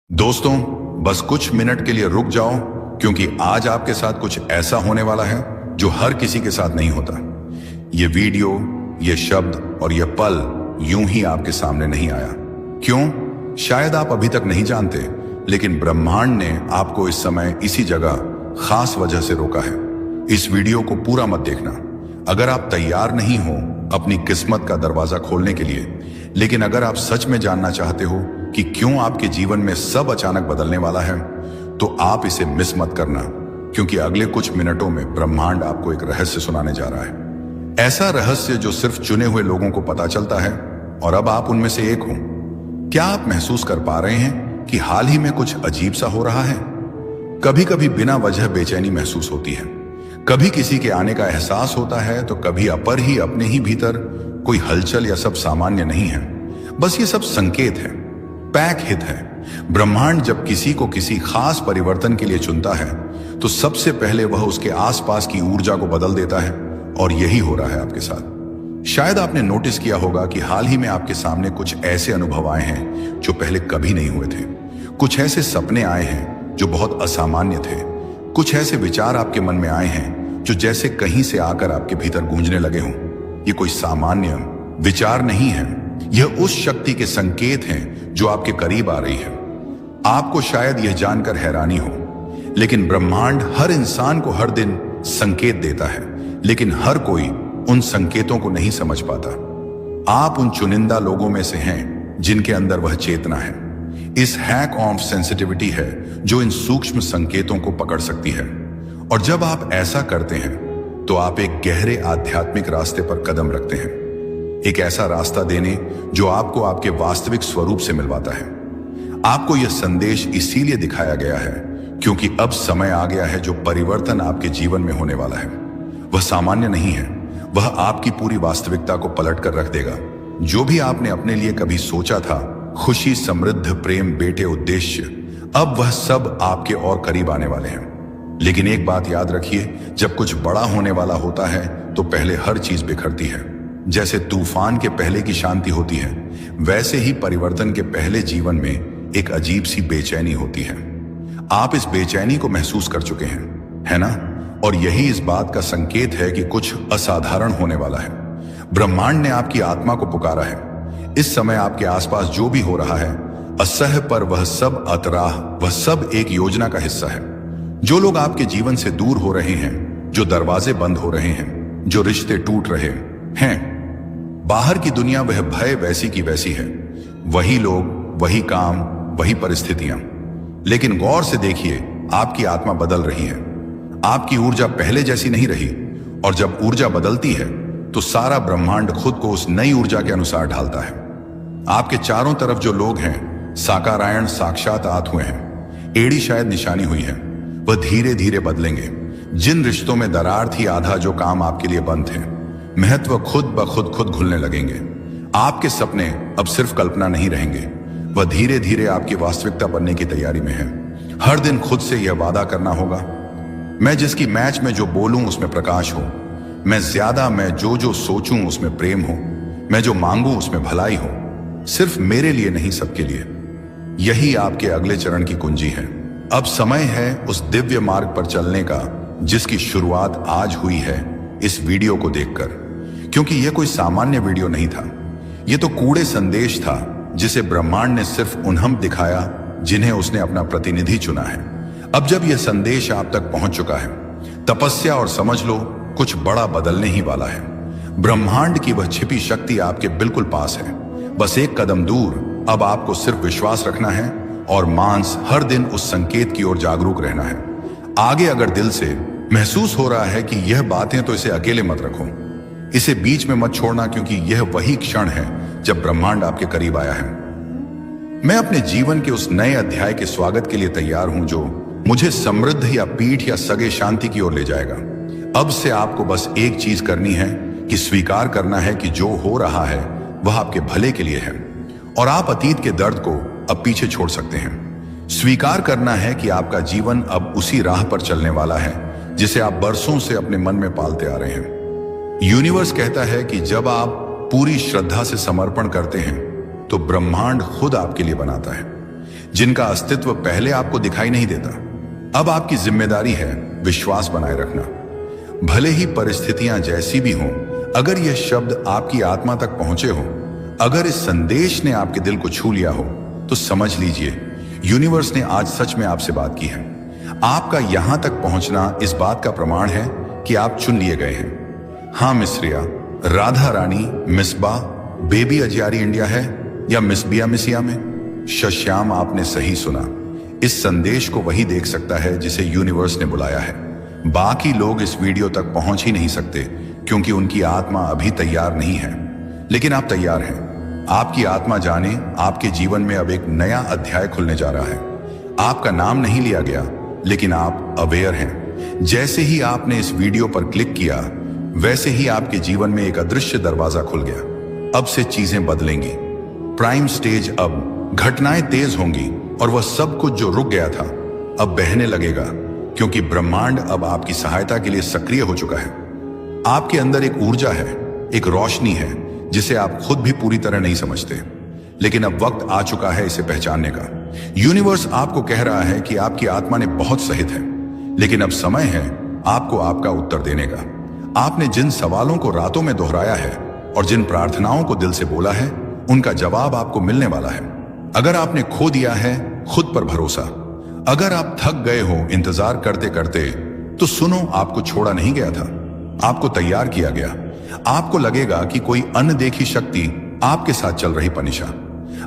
दोस्तों, बस कुछ मिनट के लिए रुक जाओ क्योंकि आज आपके साथ कुछ ऐसा होने वाला है जो हर किसी के साथ नहीं होता। ये वीडियो, ये शब्द और ये पल यूं ही आपके सामने नहीं आया। क्यों? शायद आप अभी तक नहीं जानते, लेकिन ब्रह्मांड ने आपको इस समय इसी जगह खास वजह से रोका है। इस वीडियो को पूरा मत देखना अगर आप तैयार नहीं हो अपनी किस्मत का दरवाजा खोलने के लिए, लेकिन अगर आप सच में जानना चाहते हो कि क्यों आपके जीवन में सब अचानक बदलने वाला है, तो आप इसे मिस मत करना, क्योंकि अगले कुछ मिनटों में ब्रह्मांड आपको एक रहस्य सुनाने जा रहा है। ऐसा रहस्य जो सिर्फ चुने हुए लोगों को पता चलता है, और अब आप उनमें से एक हो। क्या आप महसूस कर पा रहे हैं कि हाल ही में कुछ अजीब सा हो रहा है? कभी कभी बिना वजह बेचैनी महसूस होती है, कभी किसी के आने का एहसास होता है, तो कभी अपर ही अपने ही भीतर कोई हलचल या सब सामान्य नहीं है। बस ये सब संकेत है, पैक हित है। ब्रह्मांड जब किसी को किसी खास परिवर्तन के लिए चुनता है, तो सबसे पहले वह उसके आसपास की ऊर्जा को बदल देता है, और यही हो रहा है आपके साथ। शायद आपने नोटिस किया होगा कि हाल ही में आपके सामने कुछ ऐसे अनुभव आए हैं जो पहले कभी नहीं हुए थे। कुछ ऐसे सपने आए हैं जो बहुत असामान्य थे। कुछ ऐसे विचार आपके मन में आए हैं जो जैसे कहीं से आकर आपके भीतर गूंजने लगे हों। ये कोई सामान्य विचार नहीं है, यह उस शक्ति के संकेत हैं जो आपके करीब आ रही है। आपको शायद यह जानकर हैरानी हो, लेकिन ब्रह्मांड हर इंसान को हर दिन संकेत देता है, लेकिन हर कोई उन संकेतों को नहीं समझ पाता। आप उन चुनिंदा लोगों में से हैं जिनके अंदर वह चेतना है। इस हैक ऑफ सेंसिटिविटी है जो इन सूक्ष्म संकेतों को पकड़ सकती है। और जब आप ऐसा करते हैं, तो आप एक गहरे आध्यात्मिक रास्ते पर कदम रखते हैं, एक ऐसा रास्ता देने जो आपको आपके वास्तविक स्वरूप से मिलवाता है। आपको यह संदेश इसीलिए दिखाया गया है क्योंकि अब समय आ गया है जो परिवर्तन आपके जीवन में होने वाला है। वह सामान्य नहीं है, वह आपकी पूरी वास्तविकता को पलट कर रख देगा। जो भी आपने अपने लिए कभी सोचा था, खुशी, समृद्ध, प्रेम, बेटे, उद्देश्य, अब वह सब आपके और करीब आने वाले हैं। लेकिन एक बात याद रखिए, जब कुछ बड़ा होने वाला होता है तो पहले हर चीज बिखरती है। जैसे तूफान के पहले की शांति होती है, वैसे ही परिवर्तन के पहले जीवन में एक अजीब सी बेचैनी होती है। आप इस बेचैनी को महसूस कर चुके हैं, है ना? और यही इस बात का संकेत है कि कुछ असाधारण होने वाला है। ब्रह्मांड ने आपकी आत्मा को पुकारा है। इस समय आपके आसपास जो भी हो रहा है, असह्य पर वह सब अतराह, वह सब एक योजना का हिस्सा है। जो लोग आपके जीवन से दूर हो रहे हैं, जो दरवाजे बंद हो रहे हैं, जो रिश्ते टूट रहे हैं, बाहर की दुनिया वह भय वैसी की वैसी है, वही लोग, वही काम, वही परिस्थितियां। लेकिन गौर से देखिए, आपकी आत्मा बदल रही है। आपकी ऊर्जा पहले जैसी नहीं रही, और जब ऊर्जा बदलती है तो सारा ब्रह्मांड खुद को उस नई ऊर्जा के अनुसार ढालता है। आपके चारों तरफ जो लोग हैं, साकारायण साक्षात आत हुए हैं, एड़ी शायद निशानी हुई है, वह धीरे धीरे बदलेंगे। जिन रिश्तों में दरार थी, आधा जो काम आपके लिए बंद थे, महत्व खुद ब खुद खुलने लगेंगे। आपके सपने अब सिर्फ कल्पना नहीं रहेंगे, वह धीरे धीरे आपकी वास्तविकता बनने की तैयारी में है। हर दिन खुद से यह वादा करना होगा, मैं जिसकी मैच में जो बोलूं उसमें प्रकाश हो, मैं जो सोचूं उसमें प्रेम हो, मैं जो मांगूं उसमें भलाई हो, सिर्फ मेरे लिए नहीं, सबके लिए। यही आपके अगले चरण की कुंजी है। अब समय है उस दिव्य मार्ग पर चलने का जिसकी शुरुआत आज हुई है इस वीडियो को देखकर। क्योंकि यह कोई सामान्य वीडियो नहीं था, यह तो कूड़े संदेश था जिसे ब्रह्मांड ने सिर्फ उन्हें दिखाया जिन्हें उसने अपना प्रतिनिधि चुना है। अब जब यह संदेश आप तक पहुंच चुका है, तपस्या और समझ लो कुछ बड़ा बदलने ही वाला है। ब्रह्मांड की वह छिपी शक्ति आपके बिल्कुल पास है, बस एक कदम दूर। अब आपको सिर्फ विश्वास रखना है और मांस हर दिन उस संकेत की ओर जागरूक रहना है। आगे अगर दिल से महसूस हो रहा है कि यह बातें, तो इसे अकेले मत रखो, इसे बीच में मत छोड़ना, क्योंकि यह वही क्षण है जब ब्रह्मांड आपके करीब आया है। मैं अपने जीवन के उस नए अध्याय के स्वागत के लिए तैयार हूं जो मुझे समृद्ध या पीठ या सगे शांति की ओर ले जाएगा। अब से आपको बस एक चीज करनी है कि स्वीकार करना है कि जो हो रहा है वह आपके भले के लिए है, और आप अतीत के दर्द को अब पीछे छोड़ सकते हैं। स्वीकार करना है कि आपका जीवन अब उसी राह पर चलने वाला है जिसे आप बरसों से अपने मन में पालते आ रहे हैं। यूनिवर्स कहता है कि जब आप पूरी श्रद्धा से समर्पण करते हैं, तो ब्रह्मांड खुद आपके लिए बनाता है। जिनका अस्तित्व पहले आपको दिखाई नहीं देता। अब आपकी जिम्मेदारी है विश्वास बनाए रखना। भले ही परिस्थितियां जैसी भी हों, अगर यह शब्द आपकी आत्मा तक पहुंचे हो, अगर इस संदेश ने आपके दिल को छू लिया हो, तो समझ लीजिए यूनिवर्स ने आज सच में आपसे बात की है। आपका यहां तक पहुंचना इस बात का प्रमाण है कि आप चुन लिए गए हैं। हां मिस रिया, राधा रानी, मिसबा, बेबी अजियारी इंडिया है या मिसबिया मिसिया में, शश्याम आपने सही सुना। इस संदेश को वही देख सकता है जिसे यूनिवर्स ने बुलाया है। बाकी लोग इस वीडियो तक पहुंच ही नहीं सकते क्योंकि उनकी आत्मा अभी तैयार नहीं है, लेकिन आप तैयार हैं। आपकी आत्मा जाने आपके जीवन में अब एक नया अध्याय खुलने जा रहा है। आपका नाम नहीं लिया गया, लेकिन आप अवेयर हैं। जैसे ही आपने इस वीडियो पर क्लिक किया, वैसे ही आपके जीवन में एक अदृश्य दरवाजा खुल गया। अब से चीजें बदलेंगी। प्राइम स्टेज, अब घटनाएं तेज होंगी और वह सब कुछ जो रुक गया था अब बहने लगेगा, क्योंकि ब्रह्मांड अब आपकी सहायता के लिए सक्रिय हो चुका है। आपके अंदर एक ऊर्जा है, एक रोशनी है जिसे आप खुद भी पूरी तरह नहीं समझते, लेकिन अब वक्त आ चुका है इसे पहचानने का। यूनिवर्स आपको कह रहा है कि आपकी आत्मा ने बहुत सहित है, लेकिन अब समय है आपको आपका उत्तर देने का। आपने जिन सवालों को रातों में दोहराया है और जिन प्रार्थनाओं को दिल से बोला है, उनका जवाब आपको मिलने वाला है। अगर आपने खो दिया है खुद पर भरोसा, अगर आप थक गए हो इंतजार करते करते, तो सुनो, आपको छोड़ा नहीं गया था, आपको तैयार किया गया। आपको लगेगा कि कोई अनदेखी शक्ति आपके साथ चल रही पनिशा।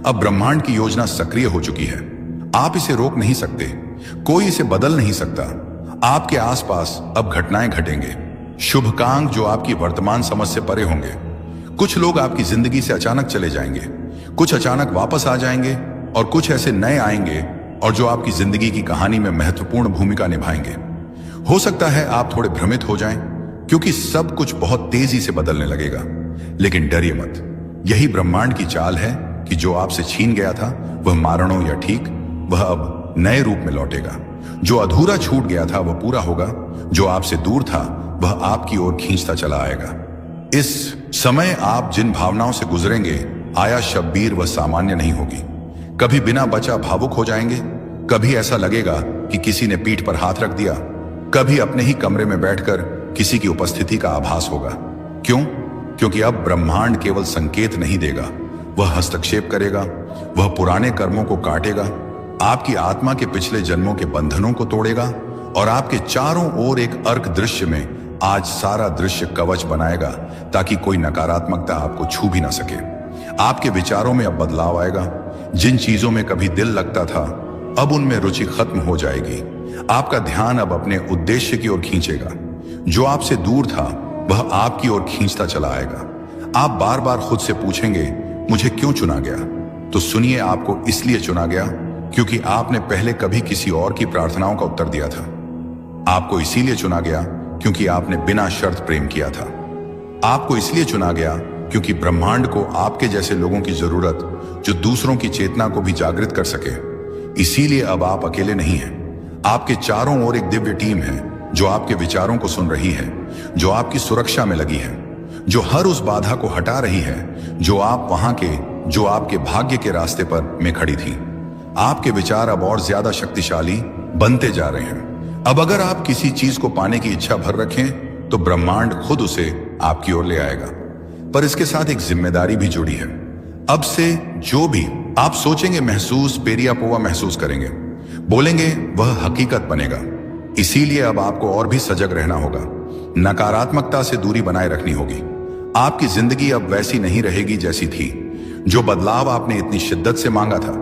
अब ब्रह्मांड की योजना सक्रिय हो चुकी है। आप इसे रोक नहीं सकते, कोई इसे बदल नहीं सकता। आपके आसपास अब घटनाएं घटेंगे, शुभकांग जो आपकी वर्तमान समझ से परे होंगे। कुछ लोग आपकी जिंदगी से अचानक चले जाएंगे, कुछ अचानक वापस आ जाएंगे और कुछ ऐसे नए आएंगे और जो आपकी जिंदगी की कहानी में महत्वपूर्ण भूमिका निभाएंगे। हो सकता है आप थोड़े भ्रमित हो जाएं, क्योंकि सब कुछ बहुत तेजी से बदलने लगेगा, लेकिन डरिए मत। यही ब्रह्मांड की चाल है कि जो आपसे छीन गया था, वह मारणों या ठीक, वह अब नए रूप में लौटेगा। जो अधूरा छूट गया था वह पूरा होगा, जो आपसे दूर था वह आपकी ओर खींचता चला आएगा। इस समय आप जिन भावनाओं से गुजरेंगे, आया शब्बीर वह सामान्य नहीं होगी। कभी बिना बचा भावुक हो जाएंगे, कभी ऐसा लगेगा कि किसी ने पीठ पर हाथ रख दिया, कभी अपने ही कमरे में बैठकर किसी की उपस्थिति का आभास होगा। क्यों? क्योंकि अब ब्रह्मांड केवल संकेत नहीं देगा, वह हस्तक्षेप करेगा, वह पुराने कर्मों को काटेगा, आपकी आत्मा के पिछले जन्मों के बंधनों को तोड़ेगा और आपके चारों ओर एक अर्क दृश्य में आज सारा दृश्य कवच बनाएगा, ताकि कोई नकारात्मकता आपको छू भी ना सके। आपके विचारों में अब बदलाव आएगा। जिन चीजों में कभी दिल लगता था, अब उनमें रुचि खत्म हो जाएगी। आपका ध्यान अब अपने उद्देश्य की ओर खींचेगा। जो आपसे दूर था वह आपकी ओर खींचता चला आएगा। आप बार बार खुद से पूछेंगे, मुझे क्यों चुना गया? तो सुनिए, आपको इसलिए चुना गया क्योंकि आपने पहले कभी किसी और की प्रार्थनाओं का उत्तर दिया था। आपको इसीलिए चुना गया क्योंकि आपने बिना शर्त प्रेम किया था। आपको इसलिए चुना गया क्योंकि ब्रह्मांड को आपके जैसे लोगों की जरूरत, जो दूसरों की चेतना को भी जागृत कर सके। इसीलिए अब आप अकेले नहीं हैं। आपके चारों ओर एक दिव्य टीम है जो आपके विचारों को सुन रही है, जो आपकी सुरक्षा में लगी है, जो हर उस बाधा को हटा रही है जो आपके भाग्य के रास्ते पर में खड़ी थी। आपके विचार अब और ज्यादा शक्तिशाली बनते जा रहे हैं। अब अगर आप किसी चीज को पाने की इच्छा भर रखें, तो ब्रह्मांड खुद उसे आपकी ओर ले आएगा। पर इसके साथ एक जिम्मेदारी भी जुड़ी है। अब से जो भी आप सोचेंगे, महसूस, पेरिया पोवा महसूस करेंगे, बोलेंगे, वह हकीकत बनेगा। इसीलिए अब आपको और भी सजग रहना होगा। नकारात्मकता से दूरी बनाए रखनी होगी। आपकी जिंदगी अब वैसी नहीं रहेगी जैसी थी। जो बदलाव आपने इतनी शिद्दत से मांगा था,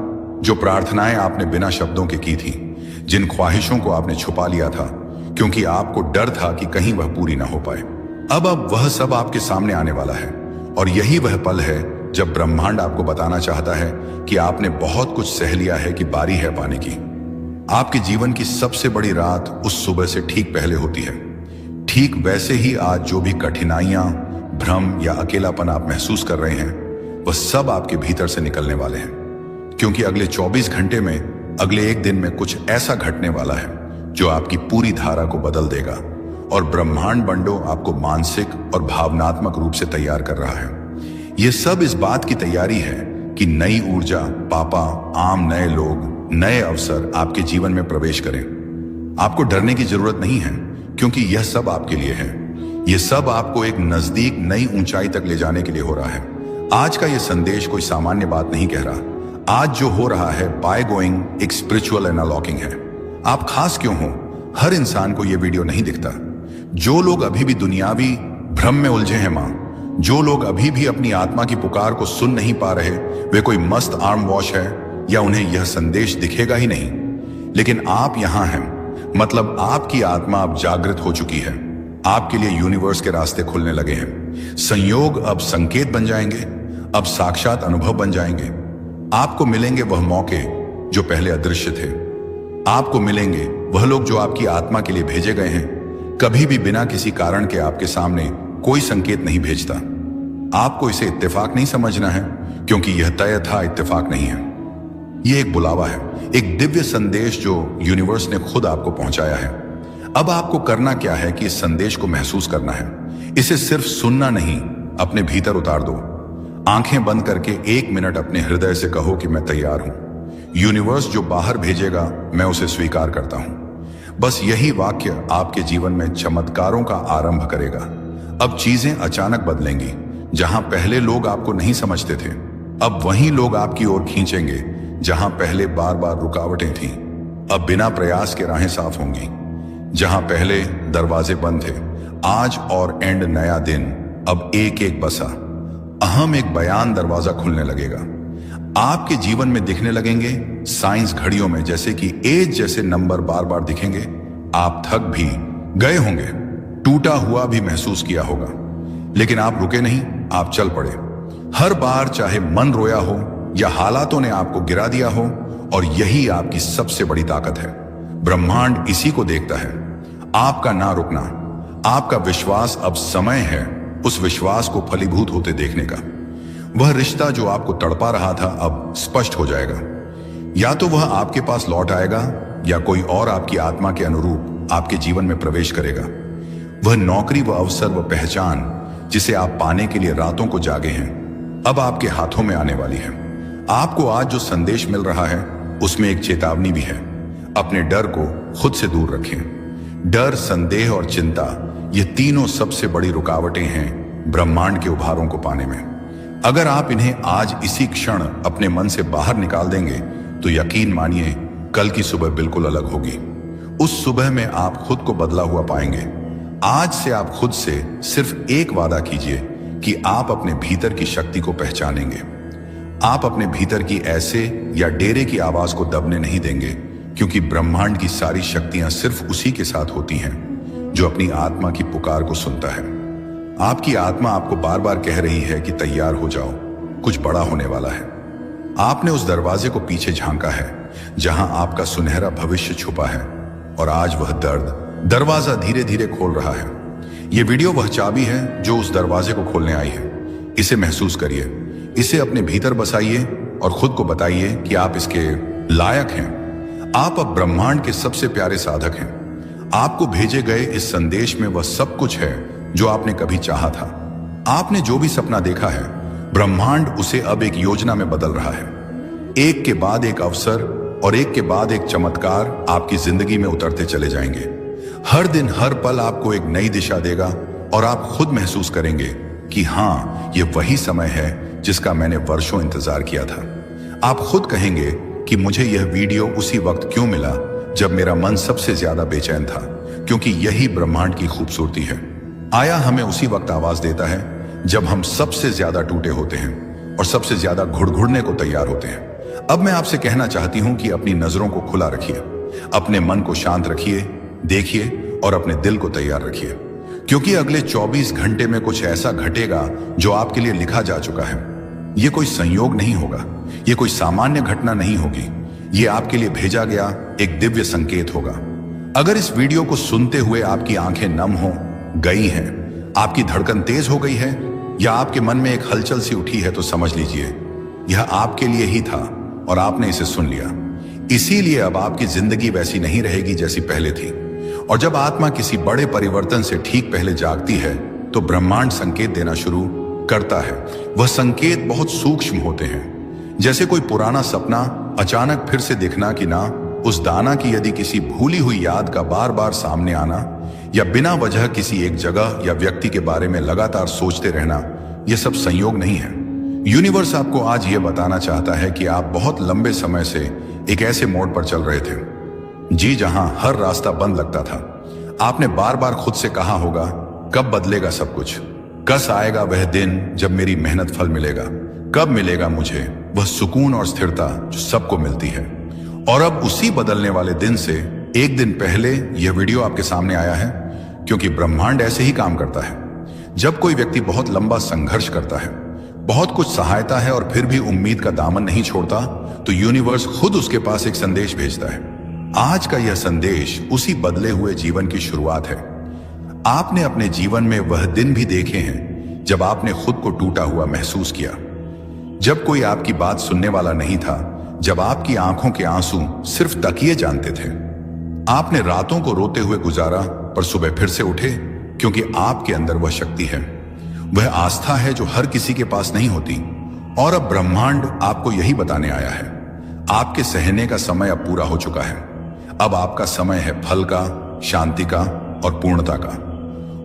जो प्रार्थनाएं आपने बिना शब्दों के की थी, जिन ख्वाहिशों को आपने छुपा लिया था क्योंकि आपको डर था कि कहीं वह पूरी ना हो पाए, अब वह सब आपके सामने आने वाला है। और यही वह पल है जब ब्रह्मांड आपको बताना चाहता है कि आपने बहुत कुछ सह लिया है, कि बारी है पाने की। आपके जीवन की सबसे बड़ी रात उस सुबह से ठीक पहले होती है। ठीक वैसे ही आज जो भी कठिनाइयां, भ्रम या अकेलापन आप महसूस कर रहे हैं, वह सब आपके भीतर से निकलने वाले हैं। क्योंकि अगले 24 घंटे में, अगले एक दिन में कुछ ऐसा घटने वाला है जो आपकी पूरी धारा को बदल देगा। और ब्रह्मांड बंडो आपको मानसिक और भावनात्मक रूप से तैयार कर रहा है। यह सब इस बात की तैयारी है कि नई ऊर्जा, पापा, आम नए लोग, नए अवसर आपके जीवन में प्रवेश करें। आपको डरने की जरूरत नहीं है, क्योंकि यह सब आपके लिए है। यह सब आपको एक नजदीक नई ऊंचाई तक ले जाने के लिए हो रहा है। आज का यह संदेश कोई सामान्य बात नहीं कह रहा। आज जो हो रहा है बाय गोइंग एक स्पिरिचुअल अनलॉकिंग है। आप खास क्यों हो, हर इंसान को यह वीडियो नहीं दिखता। जो लोग अभी भी दुनियावी भ्रम में उलझे हैं मां, जो लोग अभी भी अपनी आत्मा की पुकार को सुन नहीं पा रहे, वे कोई मस्त आर्म वॉश है या उन्हें यह संदेश दिखेगा ही नहीं। लेकिन आप यहां हैं, मतलब आपकी आत्मा अब जागृत हो चुकी है। आपके लिए यूनिवर्स के रास्ते खुलने लगे हैं। संयोग अब संकेत बन जाएंगे, अब साक्षात अनुभव बन जाएंगे। आपको मिलेंगे वह मौके जो पहले अदृश्य थे। आपको मिलेंगे वह लोग जो आपकी आत्मा के लिए भेजे गए हैं। कभी भी बिना किसी कारण के आपके सामने कोई संकेत नहीं भेजता। आपको इसे इत्तेफाक नहीं समझना है, क्योंकि यह तय था इत्तेफाक नहीं है। यह एक बुलावा है, एक दिव्य संदेश जो यूनिवर्स ने खुद आपको पहुंचाया है। अब आपको करना क्या है कि इस संदेश को महसूस करना है। इसे सिर्फ सुनना नहीं, अपने भीतर उतार दो। आंखें बंद करके 1 मिनट अपने हृदय से कहो कि मैं तैयार हूं। यूनिवर्स जो बाहर भेजेगा मैं उसे स्वीकार करता हूं। बस यही वाक्य आपके जीवन में चमत्कारों का आरंभ करेगा। अब चीजें अचानक बदलेंगी। जहां पहले लोग आपको नहीं समझते थे, अब वही लोग आपकी ओर खींचेंगे। जहां पहले बार बार रुकावटें थीं, अब बिना प्रयास के राहें साफ होंगी। जहां पहले दरवाजे बंद थे, आज और एंड नया दिन, अब एक एक बसा अहम एक बयान दरवाजा खुलने लगेगा। आपके जीवन में दिखने लगेंगे साइंस घड़ियों में, जैसे कि एज जैसे नंबर बार बार दिखेंगे। आप थक भी गए होंगे, टूटा हुआ भी महसूस किया होगा, लेकिन आप रुके नहीं, आप चल पड़े। हर बार चाहे मन रोया हो या हालातों ने आपको गिरा दिया हो, और यही आपकी सबसे बड़ी ताकत है। ब्रह्मांड इसी को देखता है, आपका ना रुकना। आपका विश्वास अब समय है उस विश्वास को फलीभूत होते देखने का। वह रिश्ता जो आपको तड़पा रहा था अब स्पष्ट हो जाएगा। या तो वह आपके पास लौट आएगा, या कोई और आपकी आत्मा के अनुरूप आपके जीवन में प्रवेश करेगा। वह नौकरी, वह अवसर, वह पहचान जिसे आप पाने के लिए रातों को जागे हैं, अब आपके हाथों में आने वाली है। आपको आज जो संदेश मिल रहा है उसमें एक चेतावनी भी है। अपने डर को खुद से दूर रखें। डर, संदेह और चिंता, ये तीनों सबसे बड़ी रुकावटें हैं ब्रह्मांड के उभारों को पाने में। अगर आप इन्हें आज इसी क्षण अपने मन से बाहर निकाल देंगे तो यकीन मानिए कल की सुबह बिल्कुल अलग होगी। उस सुबह में आप खुद को बदला हुआ पाएंगे। आज से आप खुद से सिर्फ एक वादा कीजिए कि आप अपने भीतर की शक्ति को पहचानेंगे। आप अपने भीतर की ऐसे या डेरे की आवाज को दबने नहीं देंगे, क्योंकि ब्रह्मांड की सारी शक्तियां सिर्फ उसी के साथ होती हैं जो अपनी आत्मा की पुकार को सुनता है। आपकी आत्मा आपको बार बार कह रही है कि तैयार हो जाओ, कुछ बड़ा होने वाला है। आपने उस दरवाजे को पीछे झांका है जहां आपका सुनहरा भविष्य छुपा है, और आज वह दरवाजा धीरे धीरे खोल रहा है। यह वीडियो वह चाबी है जो उस दरवाजे को खोलने आई है। इसे महसूस करिए, इसे अपने भीतर बसाइए और खुद को बताइए कि आप इसके लायक हैं। आप अब ब्रह्मांड के सबसे प्यारे साधक हैं। आपको भेजे गए इस संदेश में वह सब कुछ है जो आपने कभी चाहा था। आपने जो भी सपना देखा है, ब्रह्मांड उसे अब एक योजना में बदल रहा है। एक के बाद एक अवसर और एक के बाद एक चमत्कार आपकी जिंदगी में उतरते चले जाएंगे। हर दिन, हर पल आपको एक नई दिशा देगा, और आप खुद महसूस करेंगे कि हां, यह वही समय है जिसका मैंने वर्षों इंतजार किया था। आप खुद कहेंगे कि मुझे यह वीडियो उसी वक्त क्यों मिला जब मेरा मन सबसे ज्यादा बेचैन था, क्योंकि यही ब्रह्मांड की खूबसूरती है। आया हमें उसी वक्त आवाज देता है जब हम सबसे ज्यादा टूटे होते हैं और सबसे ज्यादा घुड़घुड़ने को तैयार होते हैं। अब मैं आपसे कहना चाहती हूं कि अपनी नजरों को खुला रखिए, अपने मन को शांत रखिए, देखिए और अपने दिल को तैयार रखिए, क्योंकि अगले 24 घंटे में कुछ ऐसा घटेगा जो आपके लिए लिखा जा चुका है। यह कोई संयोग नहीं होगा, यह कोई सामान्य घटना नहीं होगी, यह आपके लिए भेजा गया एक दिव्य संकेत होगा। अगर इस वीडियो को सुनते हुए आपकी आंखें नम हो गई हैं, आपकी धड़कन तेज हो गई है, या आपके मन में एक हलचल सी उठी है, तो समझ लीजिए यह आपके लिए ही था और आपने इसे सुन लिया। इसीलिए अब आपकी जिंदगी वैसी नहीं रहेगी जैसी पहले थी। और जब आत्मा किसी बड़े परिवर्तन से ठीक पहले जागती है तो ब्रह्मांड संकेत देना शुरू करता है। वह संकेत बहुत सूक्ष्म होते हैं। जैसे कोई पुराना सपना अचानक फिर से दिखना कि ना उस दाना की यदि किसी भूली हुई याद का बार बार सामने आना, या बिना वजह किसी एक जगह या व्यक्ति के बारे में लगातार सोचते रहना, यह सब संयोग नहीं है। यूनिवर्स आपको आज यह बताना चाहता है कि आप बहुत लंबे समय से एक ऐसे मोड़ पर चल रहे थे जी जहां हर रास्ता बंद लगता था। आपने बार बार खुद से कहा होगा, कब बदलेगा सब कुछ, कस आएगा वह दिन जब मेरी मेहनत फल मिलेगा, कब मिलेगा मुझे वह सुकून और स्थिरता जो सबको मिलती है। और अब उसी बदलने वाले दिन से एक दिन पहले यह वीडियो आपके सामने आया है, क्योंकि ब्रह्मांड ऐसे ही काम करता है। जब कोई व्यक्ति बहुत लंबा संघर्ष करता है, बहुत कुछ सहायता है और फिर भी उम्मीद का दामन नहीं छोड़ता, तो यूनिवर्स खुद उसके पास एक संदेश भेजता है। आज का यह संदेश उसी बदले हुए जीवन की शुरुआत है। आपने अपने जीवन में वह दिन भी देखे हैं जब आपने खुद को टूटा हुआ महसूस किया, जब कोई आपकी बात सुनने वाला नहीं था, जब आपकी आंखों के आंसू सिर्फ तकिए जानते थे। आपने रातों को रोते हुए गुजारा, पर सुबह फिर से उठे, क्योंकि आपके अंदर वह शक्ति है, वह आस्था है जो हर किसी के पास नहीं होती। और अब ब्रह्मांड आपको यही बताने आया है, आपके सहने का समय अब पूरा हो चुका है। अब आपका समय है फल का, शांति का और पूर्णता का।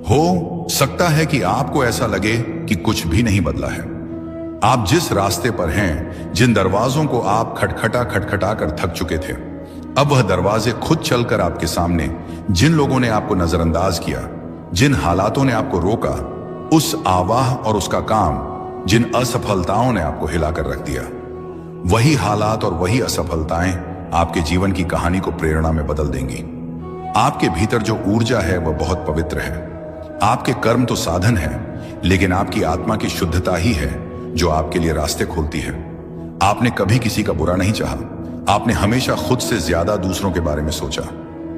हो सकता है कि आपको ऐसा लगे कि कुछ भी नहीं बदला है। आप जिस रास्ते पर हैं, जिन दरवाजों को आप खटखटा कर थक चुके थे, अब वह दरवाजे खुद चलकर आपके सामने, जिन लोगों ने आपको नजरअंदाज किया, जिन हालातों ने आपको रोका, उस आवाह और उसका काम, जिन असफलताओं ने आपको हिलाकर रख दिया, वही हालात और वही असफलताएं आपके जीवन की कहानी को प्रेरणा में बदल देंगी। आपके भीतर जो ऊर्जा है वह बहुत पवित्र है। आपके कर्म तो साधन है, लेकिन आपकी आत्मा की शुद्धता ही है जो आपके लिए रास्ते खोलती है। आपने कभी किसी का बुरा नहीं चाहा, आपने हमेशा खुद से ज्यादा दूसरों के बारे में सोचा।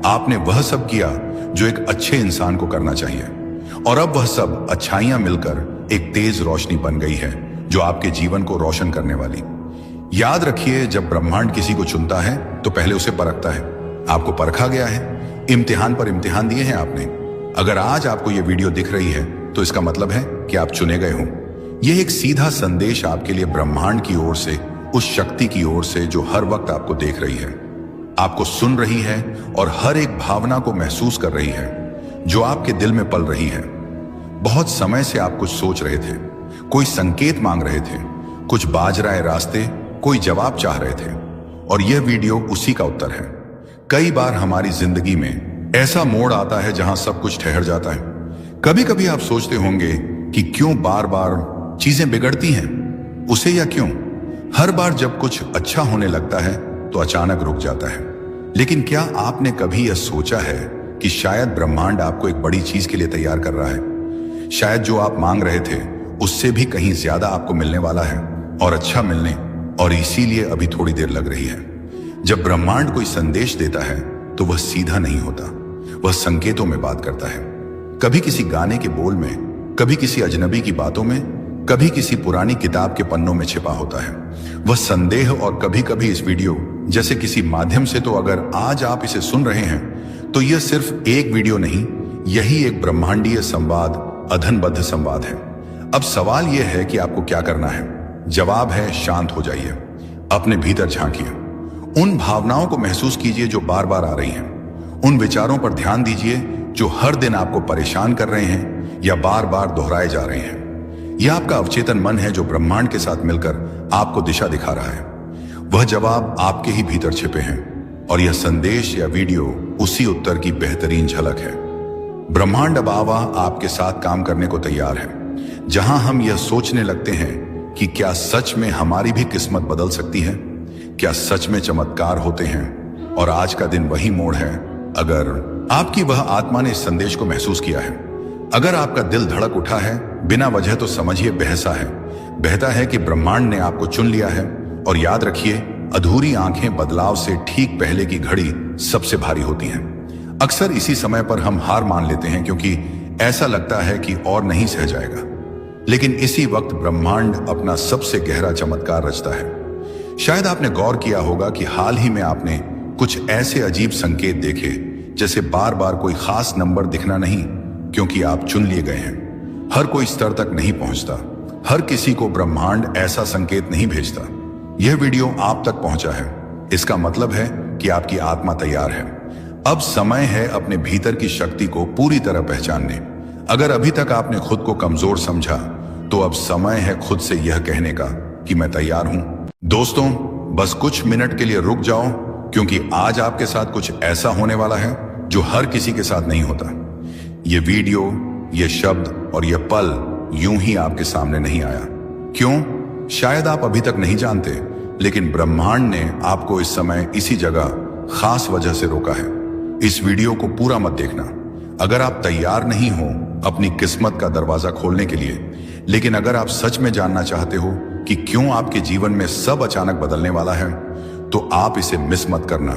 आपने वह सब किया जो एक अच्छे इंसान को करना चाहिए, और अब वह सब अच्छाइयां मिलकर एक तेज रोशनी बन गई है जो आपके जीवन को रोशन करने वाली। याद रखिए, जब ब्रह्मांड किसी को चुनता है तो पहले उसे परखता है। आपको परखा गया है, इम्तिहान पर इम्तिहान दिए हैं आपने। अगर आज आपको यह वीडियो दिख रही है तो इसका मतलब है कि आप चुने गए हों। यह एक सीधा संदेश आपके लिए ब्रह्मांड की ओर से, उस शक्ति की ओर से जो हर वक्त आपको देख रही है, आपको सुन रही है और हर एक भावना को महसूस कर रही है जो आपके दिल में पल रही है। बहुत समय से आप कुछ सोच रहे थे, कोई संकेत मांग रहे थे, कुछ बाजराए रास्ते, कोई जवाब चाह रहे थे, और यह वीडियो उसी का उत्तर है। कई बार हमारी जिंदगी में ऐसा मोड़ आता है जहां सब कुछ ठहर जाता है। कभी कभी आप सोचते होंगे कि क्यों बार बार चीजें बिगड़ती हैं, उसे या क्यों हर बार जब कुछ अच्छा होने लगता है तो अचानक रुक जाता है। लेकिन क्या आपने कभी यह सोचा है कि शायद ब्रह्मांड आपको एक बड़ी चीज के लिए तैयार कर रहा है? शायद जो आप मांग रहे थे उससे भी कहीं ज्यादा आपको मिलने वाला है, और अच्छा मिलने, और इसीलिए अभी थोड़ी देर लग रही है। जब ब्रह्मांड कोई संदेश देता है तो वह सीधा नहीं होता, वह संकेतों में बात करता है। कभी किसी गाने के बोल में, कभी किसी अजनबी की बातों में, कभी किसी पुरानी किताब के पन्नों में छिपा होता है वह संदेह, और कभी कभी इस वीडियो जैसे किसी माध्यम से। तो अगर आज आप इसे सुन रहे हैं तो यह सिर्फ एक वीडियो नहीं, यही एक ब्रह्मांडीय संवाद, अधनबद्ध संवाद है। अब सवाल यह है कि आपको क्या करना है। जवाब है, शांत हो जाइए, अपने भीतर झांकिए, उन भावनाओं को महसूस कीजिए जो बार बार आ रही हैं, उन विचारों पर ध्यान दीजिए जो हर दिन आपको परेशान कर रहे हैं या बार बार दोहराए जा रहे हैं। यह आपका अवचेतन मन है जो ब्रह्मांड के साथ मिलकर आपको दिशा दिखा रहा है। वह जवाब आपके ही भीतर छिपे हैं, और यह संदेश या वीडियो उसी उत्तर की बेहतरीन झलक है। ब्रह्मांड अब आवा आपके साथ काम करने को तैयार है। जहां हम यह सोचने लगते हैं कि क्या सच में हमारी भी किस्मत बदल सकती है, क्या सच में चमत्कार होते हैं, और आज का दिन वही मोड़ है। अगर आपकी वह आत्मा ने इस संदेश को महसूस किया है, अगर आपका दिल धड़क उठा है बिना वजह, तो समझिए बहता है कि ब्रह्मांड ने आपको चुन लिया है। और याद रखिए, अधूरी आंखें बदलाव से ठीक पहले की घड़ी सबसे भारी होती हैं। अक्सर इसी समय पर हम हार मान लेते हैं क्योंकि ऐसा लगता है कि और नहीं सह जाएगा। लेकिन इसी वक्त ब्रह्मांड अपना सबसे गहरा चमत्कार रचता है। शायद आपने गौर किया होगा कि हाल ही में आपने कुछ ऐसे अजीब संकेत देखे, जैसे बार बार कोई खास नंबर दिखना नहीं, क्योंकि आप चुन लिए गए हैं। हर कोई स्तर तक नहीं पहुंचता, हर किसी को ब्रह्मांड ऐसा संकेत नहीं भेजता। यह वीडियो आप तक पहुंचा है, इसका मतलब है कि आपकी आत्मा तैयार है। अब समय है अपने भीतर की शक्ति को पूरी तरह पहचानने। अगर अभी तक आपने खुद को कमजोर समझा, तो अब समय है खुद से यह कहने का कि मैं तैयार हूं। दोस्तों, बस कुछ मिनट के लिए रुक जाओ, क्योंकि आज आपके साथ कुछ ऐसा होने वाला है जो हर किसी के साथ नहीं होता। ये वीडियो, ये शब्द और ये पल यूं ही आपके सामने नहीं आया। क्यों? शायद आप अभी तक नहीं जानते, लेकिन ब्रह्मांड ने आपको इस समय इसी जगह खास वजह से रोका है। इस वीडियो को पूरा मत देखना अगर आप तैयार नहीं हो अपनी किस्मत का दरवाजा खोलने के लिए, लेकिन अगर आप सच में जानना चाहते हो कि क्यों आपके जीवन में सब अचानक बदलने वाला है, तो आप इसे मिस मत करना,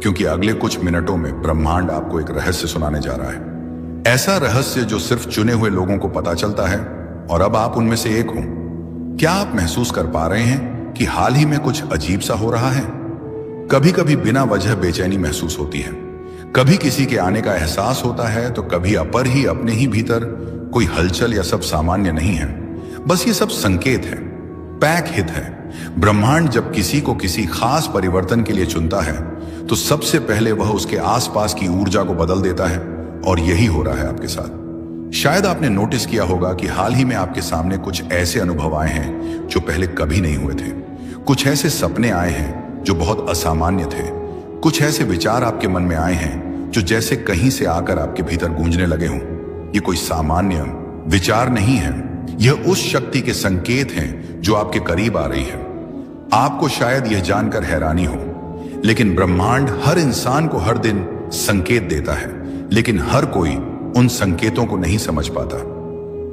क्योंकि अगले कुछ मिनटों में ब्रह्मांड आपको एक रहस्य सुनाने जा रहा है। ऐसा रहस्य जो सिर्फ चुने हुए लोगों को पता चलता है, और अब आप उनमें से एक हो। क्या आप महसूस कर पा रहे हैं कि हाल ही में कुछ अजीब सा हो रहा है? कभी कभी बिना वजह बेचैनी महसूस होती है, कभी किसी के आने का एहसास होता है, तो कभी अपर ही अपने ही भीतर कोई हलचल या सब सामान्य नहीं है। बस ये सब संकेत है, पैक हित है। ब्रह्मांड जब किसी को किसी खास परिवर्तन के लिए चुनता है, तो सबसे पहले वह उसके आसपास की ऊर्जा को बदल देता है, और यही हो रहा है आपके साथ। शायद आपने नोटिस किया होगा कि हाल ही में आपके सामने कुछ ऐसे अनुभव आए हैं जो पहले कभी नहीं हुए थे। कुछ ऐसे सपने आए हैं जो बहुत असामान्य थे। कुछ ऐसे विचार आपके मन में आए हैं जो जैसे कहीं से आकर आपके भीतर गूंजने लगे हों। ये कोई सामान्य विचार नहीं है, यह उस शक्ति के संकेत हैं जो आपके करीब आ रही है। आपको शायद यह जानकर हैरानी हो, लेकिन ब्रह्मांड हर इंसान को हर दिन संकेत देता है, लेकिन हर कोई उन संकेतों को नहीं समझ पाता।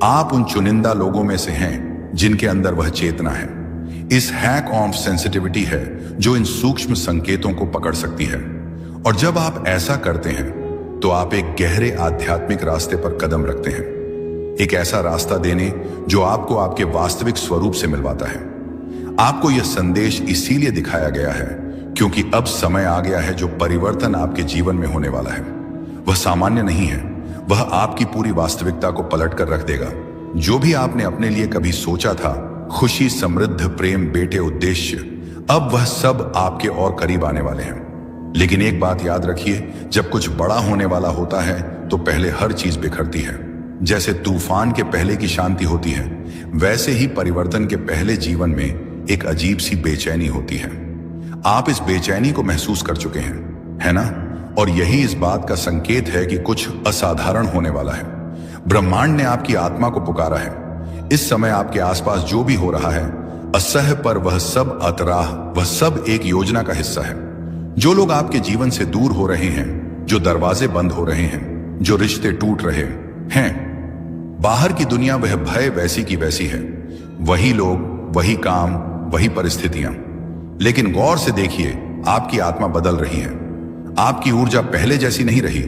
आप उन चुनिंदा लोगों में से हैं जिनके अंदर वह चेतना है। इस हैक ऑफ सेंसिटिविटी है जो इन सूक्ष्म संकेतों को पकड़ सकती है। और जब आप ऐसा करते हैं, तो आप एक गहरे आध्यात्मिक रास्ते पर कदम रखते हैं, एक ऐसा रास्ता देने जो आपको आपके वास्तविक स्वरूप से मिलवाता है। आपको यह संदेश इसीलिए दिखाया गया है क्योंकि अब समय आ गया है जो परिवर्तन आपके जीवन में होने वाला है। वह सामान्य नहीं है, वह आपकी पूरी वास्तविकता को पलट कर रख देगा। जो भी आपने अपने लिए कभी सोचा था, खुशी, समृद्ध, प्रेम, बेटे, उद्देश्य, अब वह सब आपके और करीब आने वाले हैं। लेकिन एक बात याद रखिए, जब कुछ बड़ा होने वाला होता है तो पहले हर चीज बिखरती है। जैसे तूफान के पहले की शांति होती है, वैसे ही परिवर्तन के पहले जीवन में एक अजीब सी बेचैनी होती है। आप इस बेचैनी को महसूस कर चुके हैं, है ना? और यही इस बात का संकेत है कि कुछ असाधारण होने वाला है। ब्रह्मांड ने आपकी आत्मा को पुकारा है। इस समय आपके आसपास जो भी हो रहा है, असह्य पर वह सब अतराह, वह सब एक योजना का हिस्सा है। जो लोग आपके जीवन से दूर हो रहे हैं, जो दरवाजे बंद हो रहे हैं, जो रिश्ते टूट रहे हैं, बाहर की दुनिया वह भय वैसी की वैसी है, वही लोग, वही काम, वही परिस्थितियां। लेकिन गौर से देखिए, आपकी आत्मा बदल रही है। आपकी ऊर्जा पहले जैसी नहीं रही,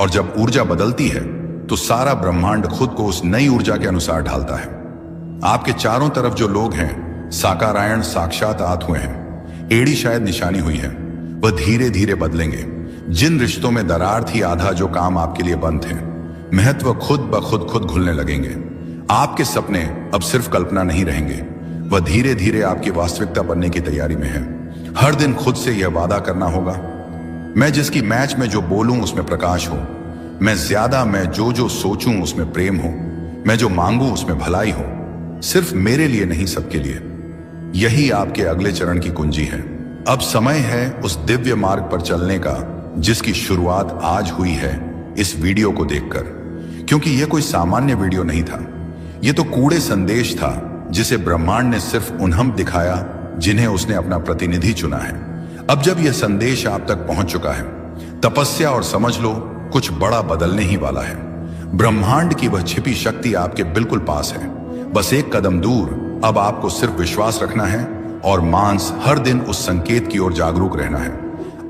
और जब ऊर्जा बदलती है तो सारा ब्रह्मांड खुद को उस नई ऊर्जा के अनुसार ढालता है। आपके चारों तरफ जो लोग हैं, साकारायण साक्षात आत हुए हैं, एड़ी शायद निशानी हुई है, वह धीरे धीरे बदलेंगे। जिन रिश्तों में दरार थी, आधा जो काम आपके लिए बंद थे, महत्व खुद ब खुद घुलने लगेंगे। आपके सपने अब सिर्फ कल्पना नहीं रहेंगे, वह धीरे धीरे आपकी वास्तविकता बनने की तैयारी में है। हर दिन खुद से यह वादा करना होगा, मैं जिसकी मैच में जो बोलूं उसमें प्रकाश हो, मैं ज्यादा, मैं जो सोचूं उसमें प्रेम हो, मैं जो मांगूं उसमें भलाई हो, सिर्फ मेरे लिए नहीं, सबके लिए। यही आपके अगले चरण की कुंजी है। अब समय है उस दिव्य मार्ग पर चलने का जिसकी शुरुआत आज हुई है इस वीडियो को देखकर। क्योंकि यह कोई सामान्य वीडियो नहीं था, यह तो कूड़े संदेश था जिसे ब्रह्मांड ने सिर्फ उन्हें दिखाया जिन्हें उसने अपना प्रतिनिधि चुना है। अब जब यह संदेश आप तक पहुंच चुका है, तपस्या और समझ लो कुछ बड़ा बदलने ही वाला है। ब्रह्मांड की वह छिपी शक्ति आपके बिल्कुल पास है, बस एक कदम दूर। अब आपको सिर्फ विश्वास रखना है और मांस हर दिन उस संकेत की ओर जागरूक रहना है।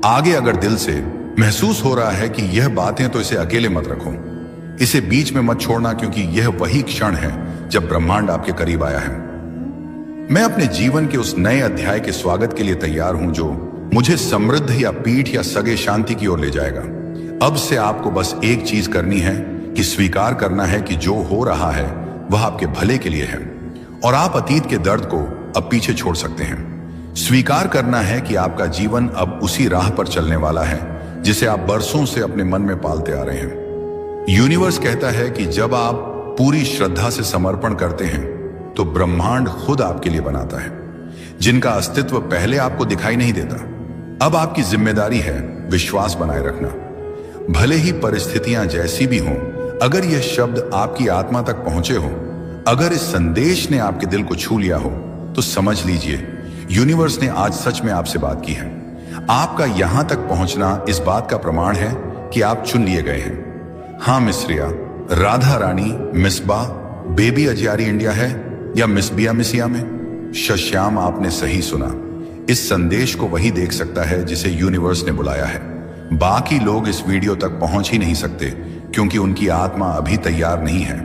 आगे अगर दिल से महसूस हो रहा है कि यह बातें, तो इसे अकेले मत रखो, इसे बीच में मत छोड़ना, क्योंकि यह वही क्षण है जब ब्रह्मांड आपके करीब आया है। मैं अपने जीवन के उस नए अध्याय के स्वागत के लिए तैयार हूं जो मुझे समृद्ध या पीठ या सगे शांति की ओर ले जाएगा। अब से आपको बस एक चीज करनी है कि स्वीकार करना है कि जो हो रहा है वह आपके भले के लिए है, और आप अतीत के दर्द को अब पीछे छोड़ सकते हैं। स्वीकार करना है कि आपका जीवन अब उसी राह पर चलने वाला है जिसे आप बरसों से अपने मन में पालते आ रहे हैं। यूनिवर्स कहता है कि जब आप पूरी श्रद्धा से समर्पण करते हैं तो ब्रह्मांड खुद आपके लिए बनाता है। जिनका अस्तित्व पहले आपको दिखाई नहीं देता, अब आपकी जिम्मेदारी है विश्वास बनाए रखना। भले ही परिस्थितियां जैसी भी हों, अगर यह शब्द आपकी आत्मा तक पहुंचे हो, अगर इस संदेश ने आपके दिल को छू लिया हो, तो समझ लीजिए यूनिवर्स ने आज सच में आपसे बात की है। आपका यहां तक पहुंचना इस बात का प्रमाण है कि आप चुन लिए गए हैं। हाँ मिस रिया, राधा रानी, मिसबा, बेबी अजियारी इंडिया है या मिसबिया मिसिया में, शश्याम आपने सही सुना। इस संदेश को वही देख सकता है जिसे यूनिवर्स ने बुलाया है। बाकी लोग इस वीडियो तक पहुंच ही नहीं सकते क्योंकि उनकी आत्मा अभी तैयार नहीं है,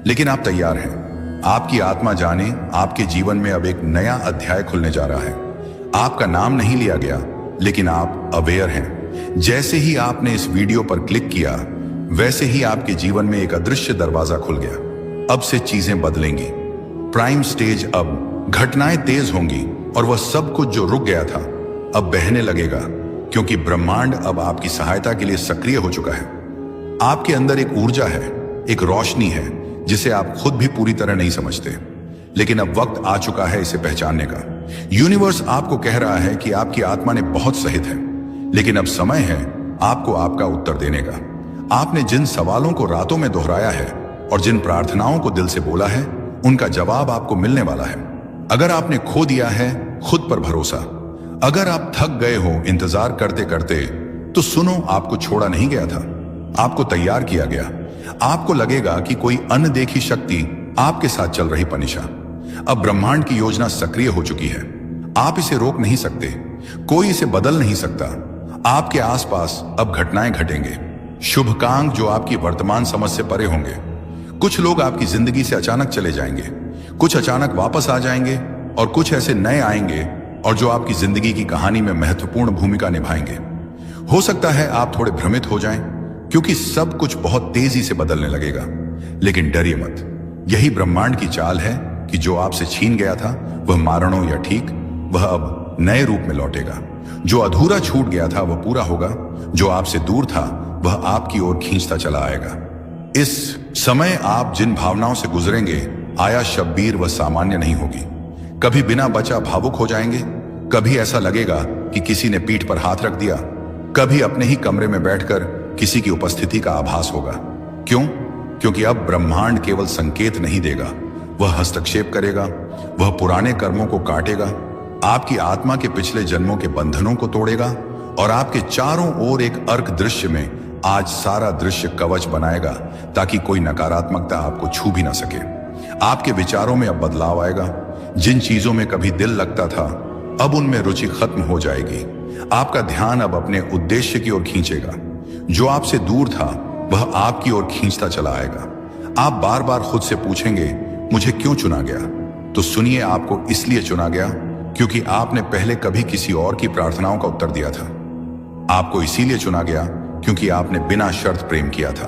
लेकिन आप तैयार हैं। आपकी आत्मा जाने आपके जीवन में अब एक नया अध्याय खुलने जा रहा है। आपका नाम नहीं लिया गया, लेकिन आप अवेयर हैं। जैसे ही आपने इस वीडियो पर क्लिक किया, वैसे ही आपके जीवन में एक अदृश्य दरवाजा खुल गया। अब से चीजें बदलेंगी। प्राइम स्टेज, अब घटनाएं तेज होंगी और वह सब कुछ जो रुक गया था अब बहने लगेगा, क्योंकि ब्रह्मांड अब आपकी सहायता के लिए सक्रिय हो चुका है। आपके अंदर एक ऊर्जा है, एक रोशनी है जिसे आप खुद भी पूरी तरह नहीं समझते, लेकिन अब वक्त आ चुका है इसे पहचानने का। यूनिवर्स आपको कह रहा है कि आपकी आत्मा ने बहुत सहित है, लेकिन अब समय है आपको आपका उत्तर देने का। आपने जिन सवालों को रातों में दोहराया है और जिन प्रार्थनाओं को दिल से बोला है, उनका जवाब आपको मिलने वाला है। अगर आपने खो दिया है खुद पर भरोसा, अगर आप थक गए हो इंतजार करते करते, तो सुनो, आपको छोड़ा नहीं गया था, आपको तैयार किया गया। आपको लगेगा कि कोई अनदेखी शक्ति आपके साथ चल रही पनिशा। अब ब्रह्मांड की योजना सक्रिय हो चुकी है। आप इसे रोक नहीं सकते, कोई इसे बदल नहीं सकता। आपके आसपास अब घटनाएं घटेंगे, शुभकांग जो आपकी वर्तमान समझ से परे होंगे। कुछ लोग आपकी जिंदगी से अचानक चले जाएंगे, कुछ अचानक वापस आ जाएंगे और कुछ ऐसे नए आएंगे और जो आपकी जिंदगी की कहानी में महत्वपूर्ण भूमिका निभाएंगे। हो सकता है आप थोड़े भ्रमित हो जाएं, क्योंकि सब कुछ बहुत तेजी से बदलने लगेगा, लेकिन डरिए मत। यही ब्रह्मांड की चाल है कि जो आपसे छीन गया था, वह मारणों या ठीक, वह अब नए रूप में लौटेगा। जो अधूरा छूट गया था वह पूरा होगा, जो आपसे दूर था वह आपकी ओर खींचता चला आएगा। इस समय आप जिन भावनाओं से गुजरेंगे, आया शब्बीर वह सामान्य नहीं होगी। कभी बिना बचा भावुक हो जाएंगे, कभी ऐसा लगेगा कि किसी ने पीठ पर हाथ रख दिया, कभी अपने ही कमरे में बैठकर किसी की उपस्थिति का आभास होगा। क्यों? क्योंकि अब ब्रह्मांड केवल संकेत नहीं देगा, वह हस्तक्षेप करेगा, वह पुराने कर्मों को काटेगा, आपकी आत्मा के पिछले जन्मों के बंधनों को तोड़ेगा और आपके चारों ओर एक अर्क दृश्य में आज सारा दृश्य कवच बनाएगा, ताकि कोई नकारात्मकता आपको छू भी ना सके। आपके विचारों में अब बदलाव आएगा। जिन चीजों में कभी दिल लगता था, अब उनमें रुचि खत्म हो जाएगी। आपका ध्यान अब अपने उद्देश्य की ओर खींचेगा। जो आपसे दूर था वह आपकी ओर खींचता चला आएगा। आप बार बार खुद से पूछेंगे, मुझे क्यों चुना गया? तो सुनिए, आपको इसलिए चुना गया क्योंकि आपने पहले कभी किसी और की प्रार्थनाओं का उत्तर दिया था। आपको इसीलिए चुना गया क्योंकि आपने बिना शर्त प्रेम किया था।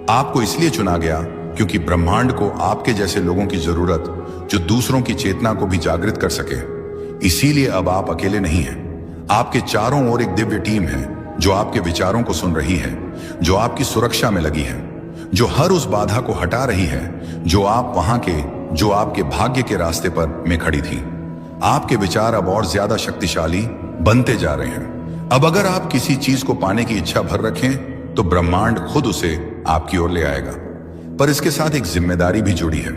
आपको इसलिए चुना गया क्योंकि ब्रह्मांड को आपके जैसे लोगों की जरूरत, जो दूसरों की चेतना को भी जागृत कर सके। इसीलिए अब आप अकेले नहीं हैं। आपके चारों ओर एक दिव्य टीम है जो आपके विचारों को सुन रही है, जो आपकी सुरक्षा में लगी है, जो हर उस बाधा को हटा रही है जो आपके भाग्य के रास्ते पर में खड़ी थी। आपके विचार अब और ज्यादा शक्तिशाली बनते जा रहे हैं। अब अगर आप किसी चीज को पाने की इच्छा भर रखें तो ब्रह्मांड खुद उसे आपकी ओर ले आएगा। पर इसके साथ एक जिम्मेदारी भी जुड़ी है।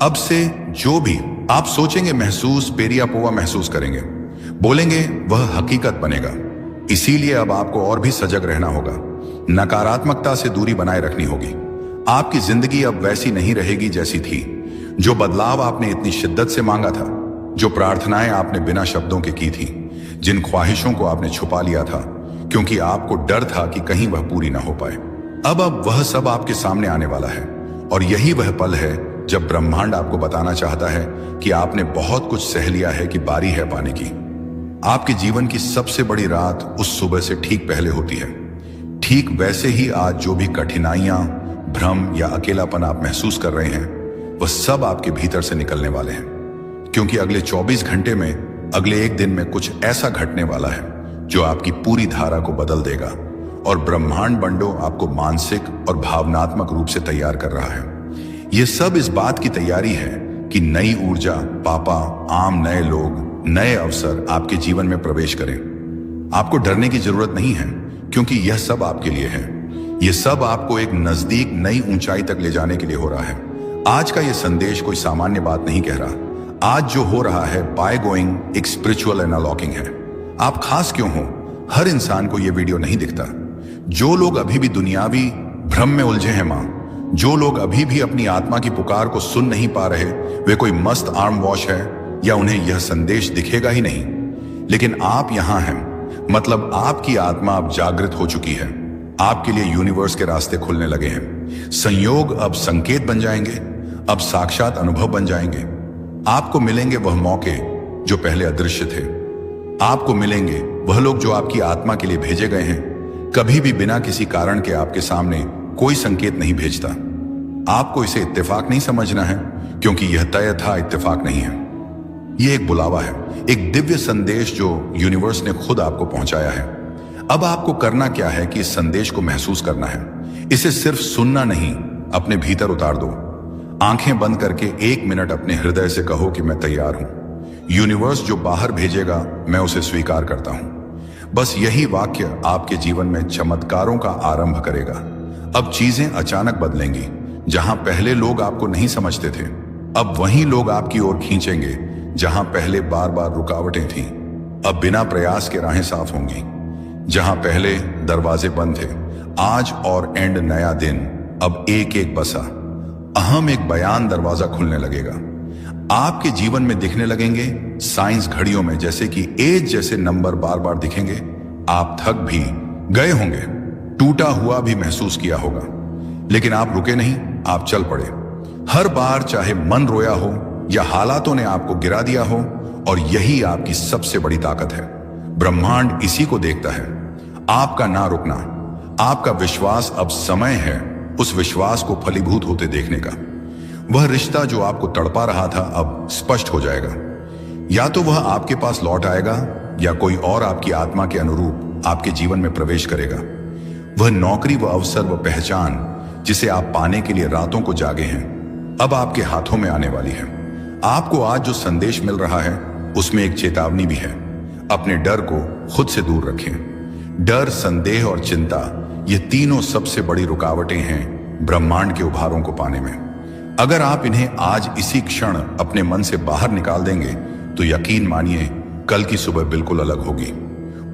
अब से जो भी आप सोचेंगे, महसूस, पेरिया पोवा महसूस करेंगे, बोलेंगे, वह हकीकत बनेगा। इसीलिए अब आपको और भी सजग रहना होगा। नकारात्मकता से दूरी बनाए रखनी होगी। आपकी जिंदगी अब वैसी नहीं रहेगी जैसी थी। जो बदलाव आपने इतनी शिद्दत से मांगा था, जो प्रार्थनाएं आपने बिना शब्दों के की थी, जिन ख्वाहिशों को आपने छुपा लिया था क्योंकि आपको डर था कि कहीं वह पूरी ना हो पाए, अब वह सब आपके सामने आने वाला है। और यही वह पल है जब ब्रह्मांड आपको बताना चाहता है कि आपने बहुत कुछ सह लिया है, कि बारी है पाने की। आपके जीवन की सबसे बड़ी रात उस सुबह से ठीक पहले होती है। ठीक वैसे ही आज जो भी कठिनाइयां, भ्रम या अकेलापन आप महसूस कर रहे हैं, वह सब आपके भीतर से निकलने वाले हैं, क्योंकि अगले 24 घंटे में अगले एक दिन में कुछ ऐसा घटने वाला है जो आपकी पूरी धारा को बदल देगा और ब्रह्मांड बंडो आपको मानसिक और भावनात्मक रूप से तैयार कर रहा है। यह सब इस बात की तैयारी है कि नई ऊर्जा, पापा, आम नए लोग, नए अवसर आपके जीवन में प्रवेश करें। आपको डरने की जरूरत नहीं है, क्योंकि यह सब आपके लिए है। यह सब आपको एक नजदीक नई ऊंचाई तक ले जाने के लिए हो रहा है। आज का यह संदेश कोई सामान्य बात नहीं कह रहा। आज जो हो रहा है बाय गोइंग एक स्पिरिचुअल अनलॉकिंग है। आप खास क्यों हो, हर इंसान को यह वीडियो नहीं दिखता। जो लोग अभी भी दुनियावी भ्रम में उलझे हैं मां, जो लोग अभी भी अपनी आत्मा की पुकार को सुन नहीं पा रहे, वे कोई मस्त आर्म वॉश है या उन्हें यह संदेश दिखेगा ही नहीं। लेकिन आप यहां हैं, मतलब आपकी आत्मा अब जागृत हो चुकी है। आपके लिए यूनिवर्स के रास्ते खुलने लगे हैं। संयोग अब संकेत बन जाएंगे, अब साक्षात अनुभव बन जाएंगे। आपको मिलेंगे वह मौके जो पहले अदृश्य थे। आपको मिलेंगे वह लोग जो आपकी आत्मा के लिए भेजे गए हैं। कभी भी बिना किसी कारण के आपके सामने कोई संकेत नहीं भेजता। आपको इसे इत्तेफाक नहीं समझना है, क्योंकि यह तय था, इत्तेफाक नहीं है। यह एक बुलावा है, एक दिव्य संदेश जो यूनिवर्स ने खुद आपको पहुंचाया है। अब आपको करना क्या है कि इस संदेश को महसूस करना है। इसे सिर्फ सुनना नहीं, अपने भीतर उतार दो। आंखें बंद करके 1 मिनट अपने हृदय से कहो कि मैं तैयार हूं। यूनिवर्स जो बाहर भेजेगा मैं उसे स्वीकार करता हूं। बस यही वाक्य आपके जीवन में चमत्कारों का आरंभ करेगा। अब चीजें अचानक बदलेंगी। जहां पहले लोग आपको नहीं समझते थे, अब वही लोग आपकी ओर खींचेंगे। जहां पहले बार बार रुकावटें थीं, अब बिना प्रयास के राहें साफ होंगी। जहां पहले दरवाजे बंद थे, आज और एंड नया दिन, अब एक एक बसा अहम एक बयान दरवाजा खुलने लगेगा। आपके जीवन में दिखने लगेंगे साइंस घड़ियों में, जैसे कि एज जैसे नंबर बार बार दिखेंगे। आप थक भी गए होंगे, टूटा हुआ भी महसूस किया होगा, लेकिन आप रुके नहीं, आप चल पड़े। हर बार चाहे मन रोया हो या हालातों ने आपको गिरा दिया हो, और यही आपकी सबसे बड़ी ताकत है। ब्रह्मांड इसी को देखता है, आपका ना रुकना। आपका विश्वास अब समय है उस विश्वास को फलीभूत होते देखने का। वह रिश्ता जो आपको तड़पा रहा था अब स्पष्ट हो जाएगा। या तो वह आपके पास लौट आएगा, या कोई और आपकी आत्मा के अनुरूप आपके जीवन में प्रवेश करेगा। वह नौकरी, वह अवसर, वह पहचान जिसे आप पाने के लिए रातों को जागे हैं, अब आपके हाथों में आने वाली है। आपको आज जो संदेश मिल रहा है उसमें एक चेतावनी भी है। अपने डर को खुद से दूर रखें। डर, संदेह और चिंता, ये तीनों सबसे बड़ी रुकावटें हैं ब्रह्मांड के उभारों को पाने में। अगर आप इन्हें आज इसी क्षण अपने मन से बाहर निकाल देंगे तो यकीन मानिए कल की सुबह बिल्कुल अलग होगी।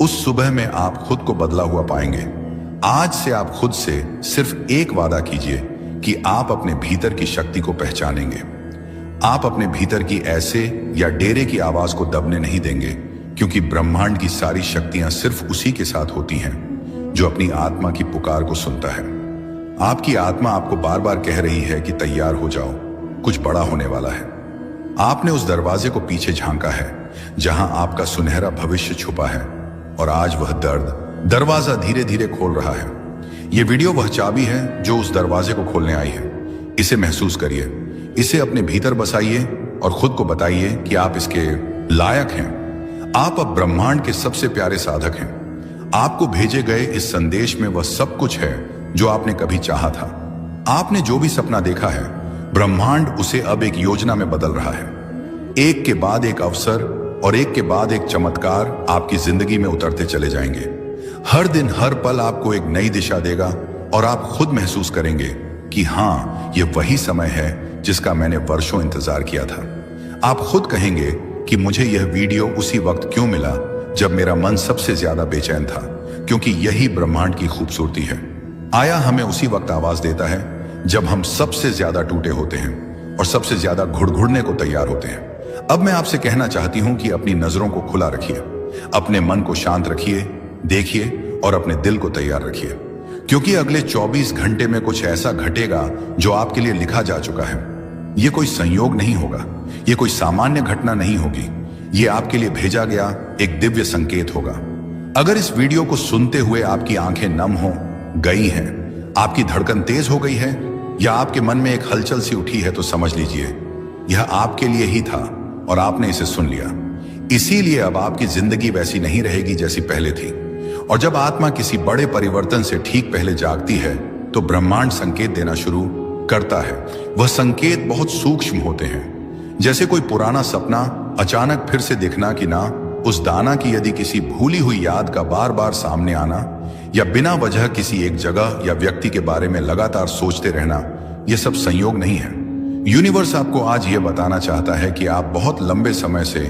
उस सुबह में आप खुद को बदला हुआ पाएंगे। आज से आप खुद से सिर्फ एक वादा कीजिए कि आप अपने भीतर की शक्ति को पहचानेंगे। आप अपने भीतर की ऐसे या डेरे की आवाज को दबने नहीं देंगे, क्योंकि ब्रह्मांड की सारी शक्तियां सिर्फ उसी के साथ होती हैं जो अपनी आत्मा की पुकार को सुनता है। आपकी आत्मा आपको बार बार कह रही है कि तैयार हो जाओ, कुछ बड़ा होने वाला है। आपने उस दरवाजे को पीछे झांका है जहां आपका सुनहरा भविष्य छुपा है, और आज वह दरवाजा धीरे धीरे खोल रहा है। यह वीडियो वह चाबी है जो उस दरवाजे को खोलने आई है। इसे महसूस करिए, इसे अपने भीतर बसाइए और खुद को बताइए कि आप इसके लायक हैं। आप अब ब्रह्मांड के सबसे प्यारे साधक हैं। आपको भेजे गए इस संदेश में वह सब कुछ है जो आपने कभी चाहा था। आपने जो भी सपना देखा है, ब्रह्मांड उसे अब एक योजना में बदल रहा है। एक के बाद एक अवसर और एक के बाद एक चमत्कार आपकी जिंदगी में उतरते चले जाएंगे। हर दिन, हर पल आपको एक नई दिशा देगा, और आप खुद महसूस करेंगे कि हाँ, यह वही समय है जिसका मैंने वर्षों इंतजार किया था। आप खुद कहेंगे कि मुझे यह वीडियो उसी वक्त क्यों मिला जब मेरा मन सबसे ज्यादा बेचैन था, क्योंकि यही ब्रह्मांड की खूबसूरती है। आया हमें उसी वक्त आवाज देता है जब हम सबसे ज्यादा टूटे होते हैं और सबसे ज्यादा घुड़घुड़ने को तैयार होते हैं। अब मैं आपसे कहना चाहती हूं कि अपनी नजरों को खुला रखिए, अपने मन को शांत रखिए, देखिए और अपने दिल को तैयार रखिए, क्योंकि अगले 24 घंटे में कुछ ऐसा घटेगा जो आपके लिए लिखा जा चुका है। यह कोई संयोग नहीं होगा, यह कोई सामान्य घटना नहीं होगी, यह आपके लिए भेजा गया एक दिव्य संकेत होगा। अगर इस वीडियो को सुनते हुए आपकी आंखें नम हो गई हैं, आपकी धड़कन तेज हो गई है, या आपके मन में एक हलचल सी उठी है, तो समझ लीजिए यह आपके लिए ही था और आपने इसे सुन लिया। इसीलिए अब आपकी जिंदगी वैसी नहीं रहेगी जैसी पहले थी। और जब आत्मा किसी बड़े परिवर्तन से ठीक पहले जागती है तो ब्रह्मांड संकेत देना शुरू करता है। वह संकेत बहुत सूक्ष्म होते हैं, जैसे कोई पुराना सपना अचानक फिर से दिखना कि ना उस दाना की यदि किसी भूली हुई याद का बार बार सामने आना, या बिना वजह किसी एक जगह या व्यक्ति के बारे में लगातार सोचते रहना, यह सब संयोग नहीं है। यूनिवर्स आपको आज यह बताना चाहता है कि आप बहुत लंबे समय से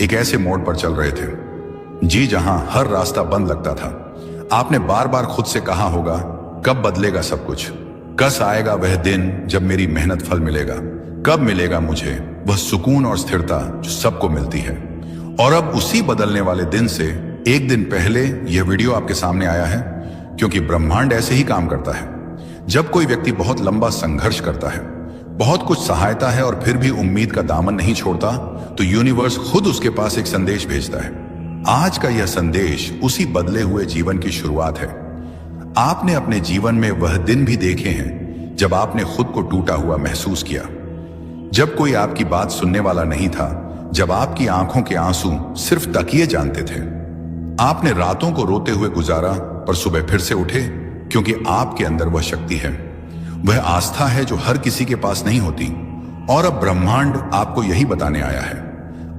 एक ऐसे मोड़ पर चल रहे थे जी जहां हर रास्ता बंद लगता था। आपने बार बार खुद से कहा होगा, कब बदलेगा सब कुछ, कस आएगा वह दिन जब मेरी मेहनत फल मिलेगा, कब मिलेगा मुझे वह सुकून और स्थिरता जो सबको मिलती है। और अब उसी बदलने वाले दिन से एक दिन पहले यह वीडियो आपके सामने आया है, क्योंकि ब्रह्मांड ऐसे ही काम करता है। जब कोई व्यक्ति बहुत लंबा संघर्ष करता है, बहुत कुछ सहायता है और फिर भी उम्मीद का दामन नहीं छोड़ता, तो यूनिवर्स खुद उसके पास एक संदेश भेजता है। आज का यह संदेश उसी बदले हुए जीवन की शुरुआत है। आपने अपने जीवन में वह दिन भी देखे हैं जब आपने खुद को टूटा हुआ महसूस किया, जब कोई आपकी बात सुनने वाला नहीं था, जब आपकी आंखों के आंसू सिर्फ तकिए जानते थे। आपने रातों को रोते हुए गुजारा, पर सुबह फिर से उठे, क्योंकि आपके अंदर वह शक्ति है, वह आस्था है जो हर किसी के पास नहीं होती। और अब ब्रह्मांड आपको यही बताने आया है,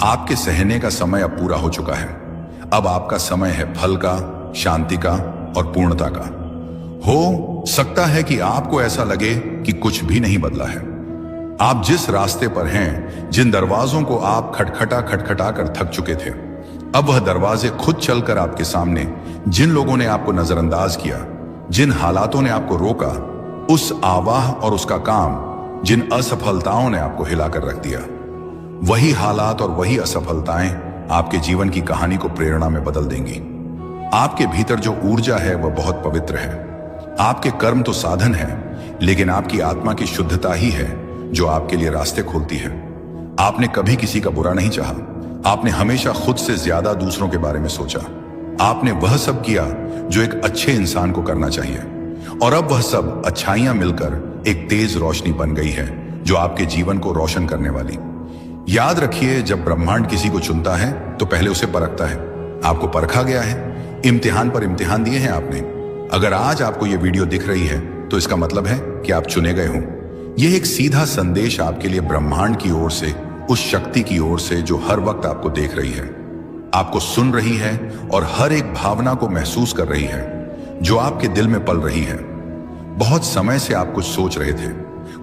आपके सहने का समय अब पूरा हो चुका है। अब आपका समय है फल का, शांति का और पूर्णता का। हो सकता है कि आपको ऐसा लगे कि कुछ भी नहीं बदला है। आप जिस रास्ते पर हैं, जिन दरवाजों को आप खटखटा कर थक चुके थे, अब वह दरवाजे खुद चलकर आपके सामने, जिन लोगों ने आपको नजरअंदाज किया, जिन हालातों ने आपको रोका, उस आवाह और उसका काम, जिन असफलताओं ने आपको हिलाकर रख दिया, वही हालात और वही असफलताएं आपके जीवन की कहानी को प्रेरणा में बदल देंगी। आपके भीतर जो ऊर्जा है वह बहुत पवित्र है। आपके कर्म तो साधन है, लेकिन आपकी आत्मा की शुद्धता ही है जो आपके लिए रास्ते खोलती है। आपने कभी किसी का बुरा नहीं चाहा, आपने हमेशा खुद से ज्यादा दूसरों के बारे में सोचा। आपने वह सब किया जो एक अच्छे इंसान को करना चाहिए, और अब वह सब अच्छाइयां मिलकर एक तेज रोशनी बन गई है जो आपके जीवन को रोशन करने वाली। याद रखिए, जब ब्रह्मांड किसी को चुनता है तो पहले उसे परखता है। आपको परखा गया है, इम्तिहान पर इम्तिहान दिए हैं आपने। अगर आज आपको यह वीडियो दिख रही है तो इसका मतलब है कि आप चुने गए हो। यह एक सीधा संदेश आपके लिए ब्रह्मांड की ओर से, उस शक्ति की ओर से जो हर वक्त आपको देख रही है, आपको सुन रही है और हर एक भावना को महसूस कर रही है जो आपके दिल में पल रही है। बहुत समय से आप कुछ सोच रहे थे,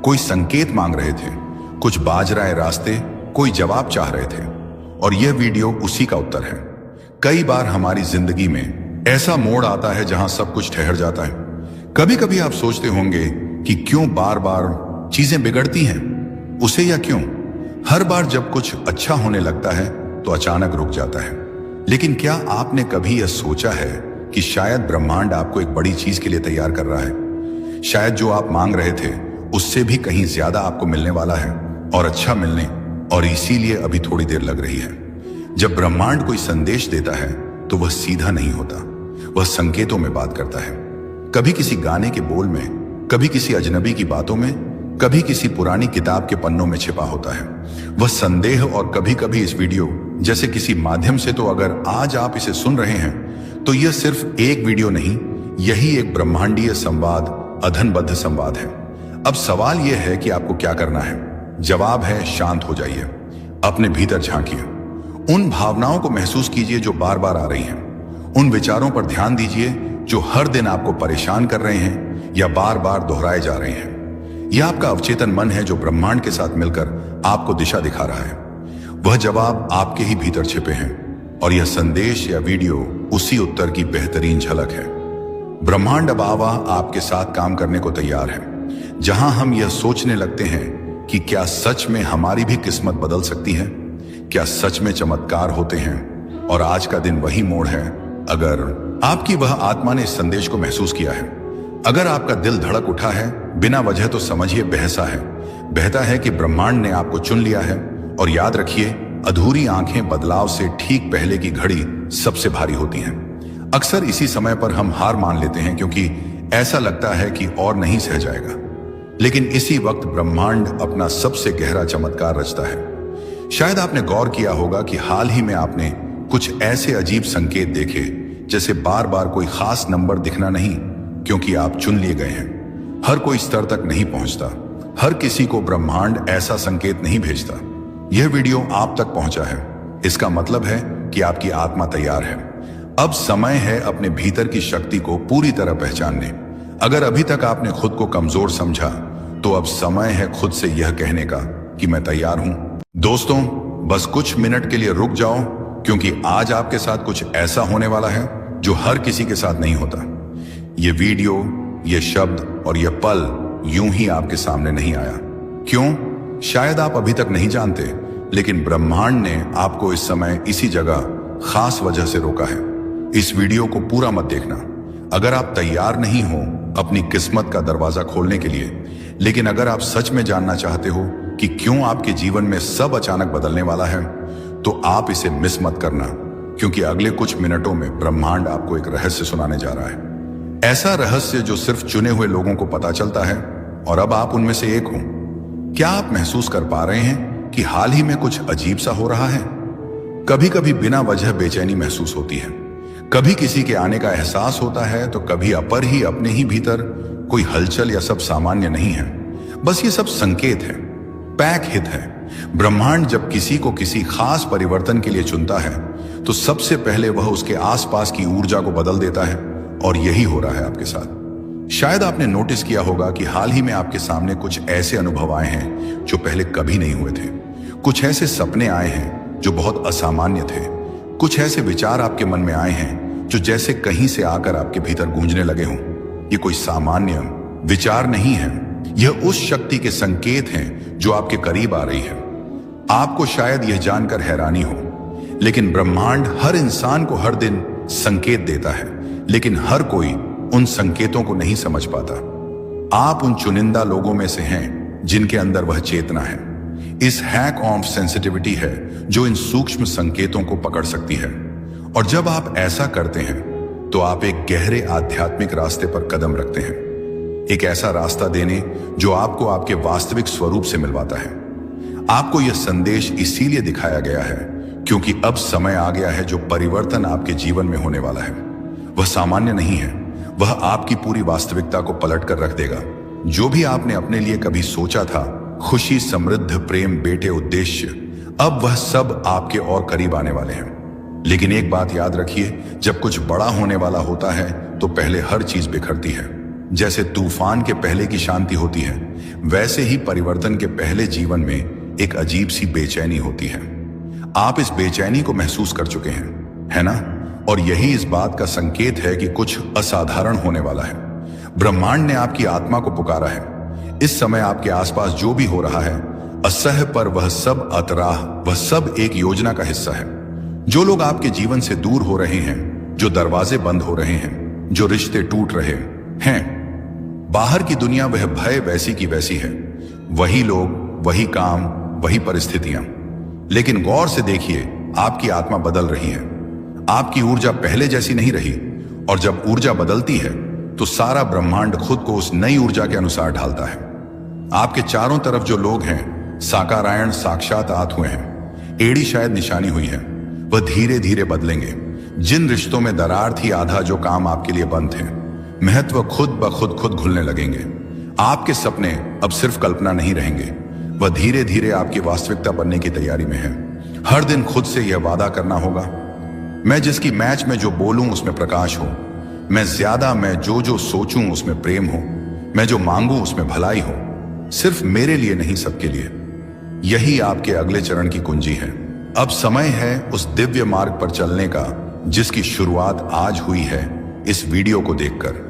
कोई संकेत मांग रहे थे, कुछ बाज रहे रास्ते, कोई जवाब चाह रहे थे, और यह वीडियो उसी का उत्तर है। कई बार हमारी जिंदगी में ऐसा मोड़ आता है जहां सब कुछ ठहर जाता है। कभी कभी आप सोचते होंगे कि क्यों बार बार चीजें बिगड़ती हैं, उसे या क्यों हर बार जब कुछ अच्छा होने लगता है तो अचानक रुक जाता है। लेकिन क्या आपने कभी यह सोचा है कि शायद ब्रह्मांड आपको एक बड़ी चीज के लिए तैयार कर रहा है? शायद जो आप मांग रहे थे उससे भी कहीं ज्यादा आपको मिलने वाला है, और अच्छा मिलने, और इसीलिए अभी थोड़ी देर लग रही है। जब ब्रह्मांड कोई संदेश देता है तो वह सीधा नहीं होता, वह संकेतों में बात करता है। कभी किसी गाने के बोल में, कभी किसी अजनबी की बातों में, कभी किसी पुरानी किताब के पन्नों में छिपा होता है वह संदेह। और कभी कभी इस वीडियो जैसे किसी माध्यम से। तो अगर आज आप इसे सुन रहे हैं तो यह सिर्फ एक वीडियो नहीं, यही एक ब्रह्मांडीय संवाद, अधनबद्ध संवाद है। अब सवाल यह है कि आपको क्या करना है। जवाब है, शांत हो जाइए, अपने भीतर झांकिए, उन भावनाओं को महसूस कीजिए जो बार बार आ रही हैं, उन विचारों पर ध्यान दीजिए जो हर दिन आपको परेशान कर रहे हैं या बार बार दोहराए जा रहे हैं। यह आपका अवचेतन मन है जो ब्रह्मांड के साथ मिलकर आपको दिशा दिखा रहा है। वह जवाब आपके ही भीतर छिपे हैं, और यह संदेश या वीडियो उसी उत्तर की बेहतरीन झलक है। ब्रह्मांड अब आवा आपके साथ काम करने को तैयार है। जहां हम यह सोचने लगते हैं कि क्या सच में हमारी भी किस्मत बदल सकती है, क्या सच में चमत्कार होते हैं, और आज का दिन वही मोड़ है। अगर आपकी वह आत्मा ने इस संदेश को महसूस किया है, अगर आपका दिल धड़क उठा है बिना वजह, तो समझिए बहसा है, बहता है कि ब्रह्मांड ने आपको चुन लिया है। और याद रखिए, अधूरी आंखें बदलाव से ठीक पहले की घड़ी सबसे भारी होती हैं। अक्सर इसी समय पर हम हार मान लेते हैं क्योंकि ऐसा लगता है कि और नहीं सह जाएगा। लेकिन इसी वक्त ब्रह्मांड अपना सबसे गहरा चमत्कार रचता है। शायद आपने गौर किया होगा कि हाल ही में आपने कुछ ऐसे अजीब संकेत देखे, जैसे बार बार कोई खास नंबर दिखना नहीं, क्योंकि आप चुन लिए गए हैं। हर कोई स्तर तक नहीं पहुंचता, हर किसी को ब्रह्मांड ऐसा संकेत नहीं भेजता। यह वीडियो आप तक पहुंचा है, इसका मतलब है कि आपकी आत्मा तैयार है। अब समय है अपने भीतर की शक्ति को पूरी तरह पहचानने। अगर अभी तक आपने खुद को कमजोर समझा, तो अब समय है खुद से यह कहने का कि मैं तैयार हूं। दोस्तों, बस कुछ मिनट के लिए रुक जाओ, क्योंकि आज आपके साथ कुछ ऐसा होने वाला है जो हर किसी के साथ नहीं होता। ये वीडियो, ये शब्द और ये पल यूं ही आपके सामने नहीं आया। क्यों? शायद आप अभी तक नहीं जानते, लेकिन ब्रह्मांड ने आपको इस समय इसी जगह खास वजह से रोका है। इस वीडियो को पूरा मत देखना अगर आप तैयार नहीं हो अपनी किस्मत का दरवाजा खोलने के लिए। लेकिन अगर आप सच में जानना चाहते हो कि क्यों आपके जीवन में सब अचानक बदलने वाला है, तो आप इसे मिस मत करना, क्योंकि अगले कुछ मिनटों में ब्रह्मांड आपको एक रहस्य सुनाने जा रहा है। ऐसा रहस्य जो सिर्फ चुने हुए लोगों को पता चलता है, और अब आप उनमें से एक हो। क्या आप महसूस कर पा रहे हैं कि हाल ही में कुछ अजीब सा हो रहा है? कभी कभी बिना वजह बेचैनी महसूस होती है, कभी किसी के आने का एहसास होता है, तो कभी अपर ही अपने ही भीतर कोई हलचल या सब सामान्य नहीं है। बस ये सब संकेत है, पैक हित है। ब्रह्मांड जब किसी को किसी खास परिवर्तन के लिए चुनता है, तो सबसे पहले वह उसके आसपास की ऊर्जा को बदल देता है, और यही हो रहा है आपके साथ। शायद आपने नोटिस किया होगा कि हाल ही में आपके सामने कुछ ऐसे अनुभव आए हैं जो पहले कभी नहीं हुए थे। कुछ ऐसे सपने आए हैं जो बहुत असामान्य थे। कुछ ऐसे विचार आपके मन में आए हैं जो जैसे कहीं से आकर आपके भीतर गूंजने लगे हों। ये कोई सामान्य विचार नहीं है, यह उस शक्ति के संकेत हैं जो आपके करीब आ रही है। आपको शायद यह जानकर हैरानी हो, लेकिन ब्रह्मांड हर इंसान को हर दिन संकेत देता है, लेकिन हर कोई उन संकेतों को नहीं समझ पाता। आप उन चुनिंदा लोगों में से हैं जिनके अंदर वह चेतना है। इस हैक ऑफ सेंसिटिविटी है जो इन सूक्ष्म संकेतों को पकड़ सकती है। और जब आप ऐसा करते हैं, तो आप एक गहरे आध्यात्मिक रास्ते पर कदम रखते हैं। एक ऐसा रास्ता देने जो आपको आपके वास्तविक स्वरूप से मिलवाता है। आपको यह संदेश इसीलिए दिखाया गया है क्योंकि अब समय आ गया है जो परिवर्तन आपके जीवन में होने वाला है। वह सामान्य नहीं है, वह आपकी पूरी वास्तविकता को पलट कर रख देगा। जो भी आपने अपने लिए कभी सोचा था, खुशी, समृद्ध, प्रेम, बेटे, उद्देश्य, अब वह सब आपके और करीब आने वाले हैं। लेकिन एक बात याद रखिए, जब कुछ बड़ा होने वाला होता है तो पहले हर चीज बिखरती है। जैसे तूफान के पहले की शांति होती है, वैसे ही परिवर्तन के पहले जीवन में एक अजीब सी बेचैनी होती है। आप इस बेचैनी को महसूस कर चुके हैं, है ना? और यही इस बात का संकेत है कि कुछ असाधारण होने वाला है। ब्रह्मांड ने आपकी आत्मा को पुकारा है। इस समय आपके आसपास जो भी हो रहा है असह्य, पर वह सब अतराह, वह सब एक योजना का हिस्सा है। जो लोग आपके जीवन से दूर हो रहे हैं, जो दरवाजे बंद हो रहे हैं, जो रिश्ते टूट रहे हैं, बाहर की दुनिया वह भय वैसी की वैसी है। वही लोग, वही काम, वही परिस्थितियां। लेकिन गौर से देखिए, आपकी आत्मा बदल रही है। आपकी ऊर्जा पहले जैसी नहीं रही, और जब ऊर्जा बदलती है तो सारा ब्रह्मांड खुद को उस नई ऊर्जा के अनुसार ढालता है। आपके चारों तरफ जो लोग हैं, साकारायण साक्षात आत हुए हैं। एड़ी शायद निशानी हुई है, वह धीरे धीरे बदलेंगे। जिन रिश्तों में दरार थी, आधा जो काम आपके लिए बंद थे, महत्व खुद ब खुद घुलने लगेंगे। आपके सपने अब सिर्फ कल्पना नहीं रहेंगे, वह धीरे धीरे आपकी वास्तविकता बनने की तैयारी में है। हर दिन खुद से यह वादा करना होगा, मैं जिसकी मैच में जो बोलूं उसमें प्रकाश हो, मैं जो सोचूं उसमें प्रेम हो, मैं जो मांगूं उसमें भलाई हो, सिर्फ मेरे लिए नहीं सबके लिए। यही आपके अगले चरण की कुंजी है। अब समय है उस दिव्य मार्ग पर चलने का जिसकी शुरुआत आज हुई है इस वीडियो को देखकर।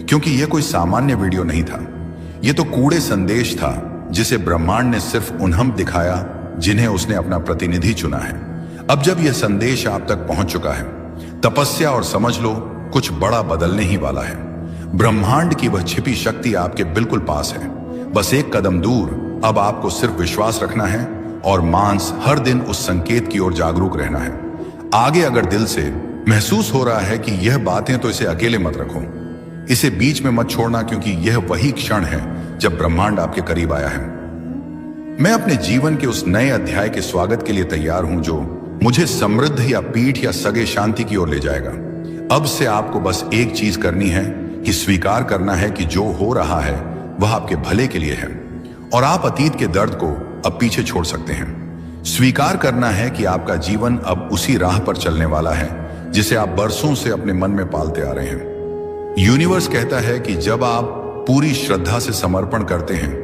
क्योंकि यह कोई सामान्य वीडियो नहीं था, यह तो कूड़े संदेश था जिसे ब्रह्मांड ने सिर्फ उन्हें दिखाया जिन्हें उसने अपना प्रतिनिधि चुना है। अब जब यह संदेश आप तक पहुंच चुका है, तपस्या और समझ लो कुछ बड़ा बदलने ही वाला है। ब्रह्मांड की वह छिपी शक्ति आपके बिल्कुल पास है, बस एक कदम दूर। अब आपको सिर्फ विश्वास रखना है और मांस हर दिन उस संकेत की ओर जागरूक रहना है। आगे अगर दिल से महसूस हो रहा है कि यह बातें, तो इसे अकेले मत रखो, इसे बीच में मत छोड़ना, क्योंकि यह वही क्षण है जब ब्रह्मांड आपके करीब आया है। मैं अपने जीवन के उस नए अध्याय के स्वागत के लिए तैयार हूं जो मुझे समृद्ध या पीठ या सगे शांति की ओर ले जाएगा। अब से आपको बस एक चीज करनी है कि स्वीकार करना है कि जो हो रहा है वह आपके भले के लिए है और आप अतीत के दर्द को अब पीछे छोड़ सकते हैं। स्वीकार करना है कि आपका जीवन अब उसी राह पर चलने वाला है जिसे आप बरसों से अपने मन में पालते आ रहे हैं। यूनिवर्स कहता है कि जब आप पूरी श्रद्धा से समर्पण करते हैं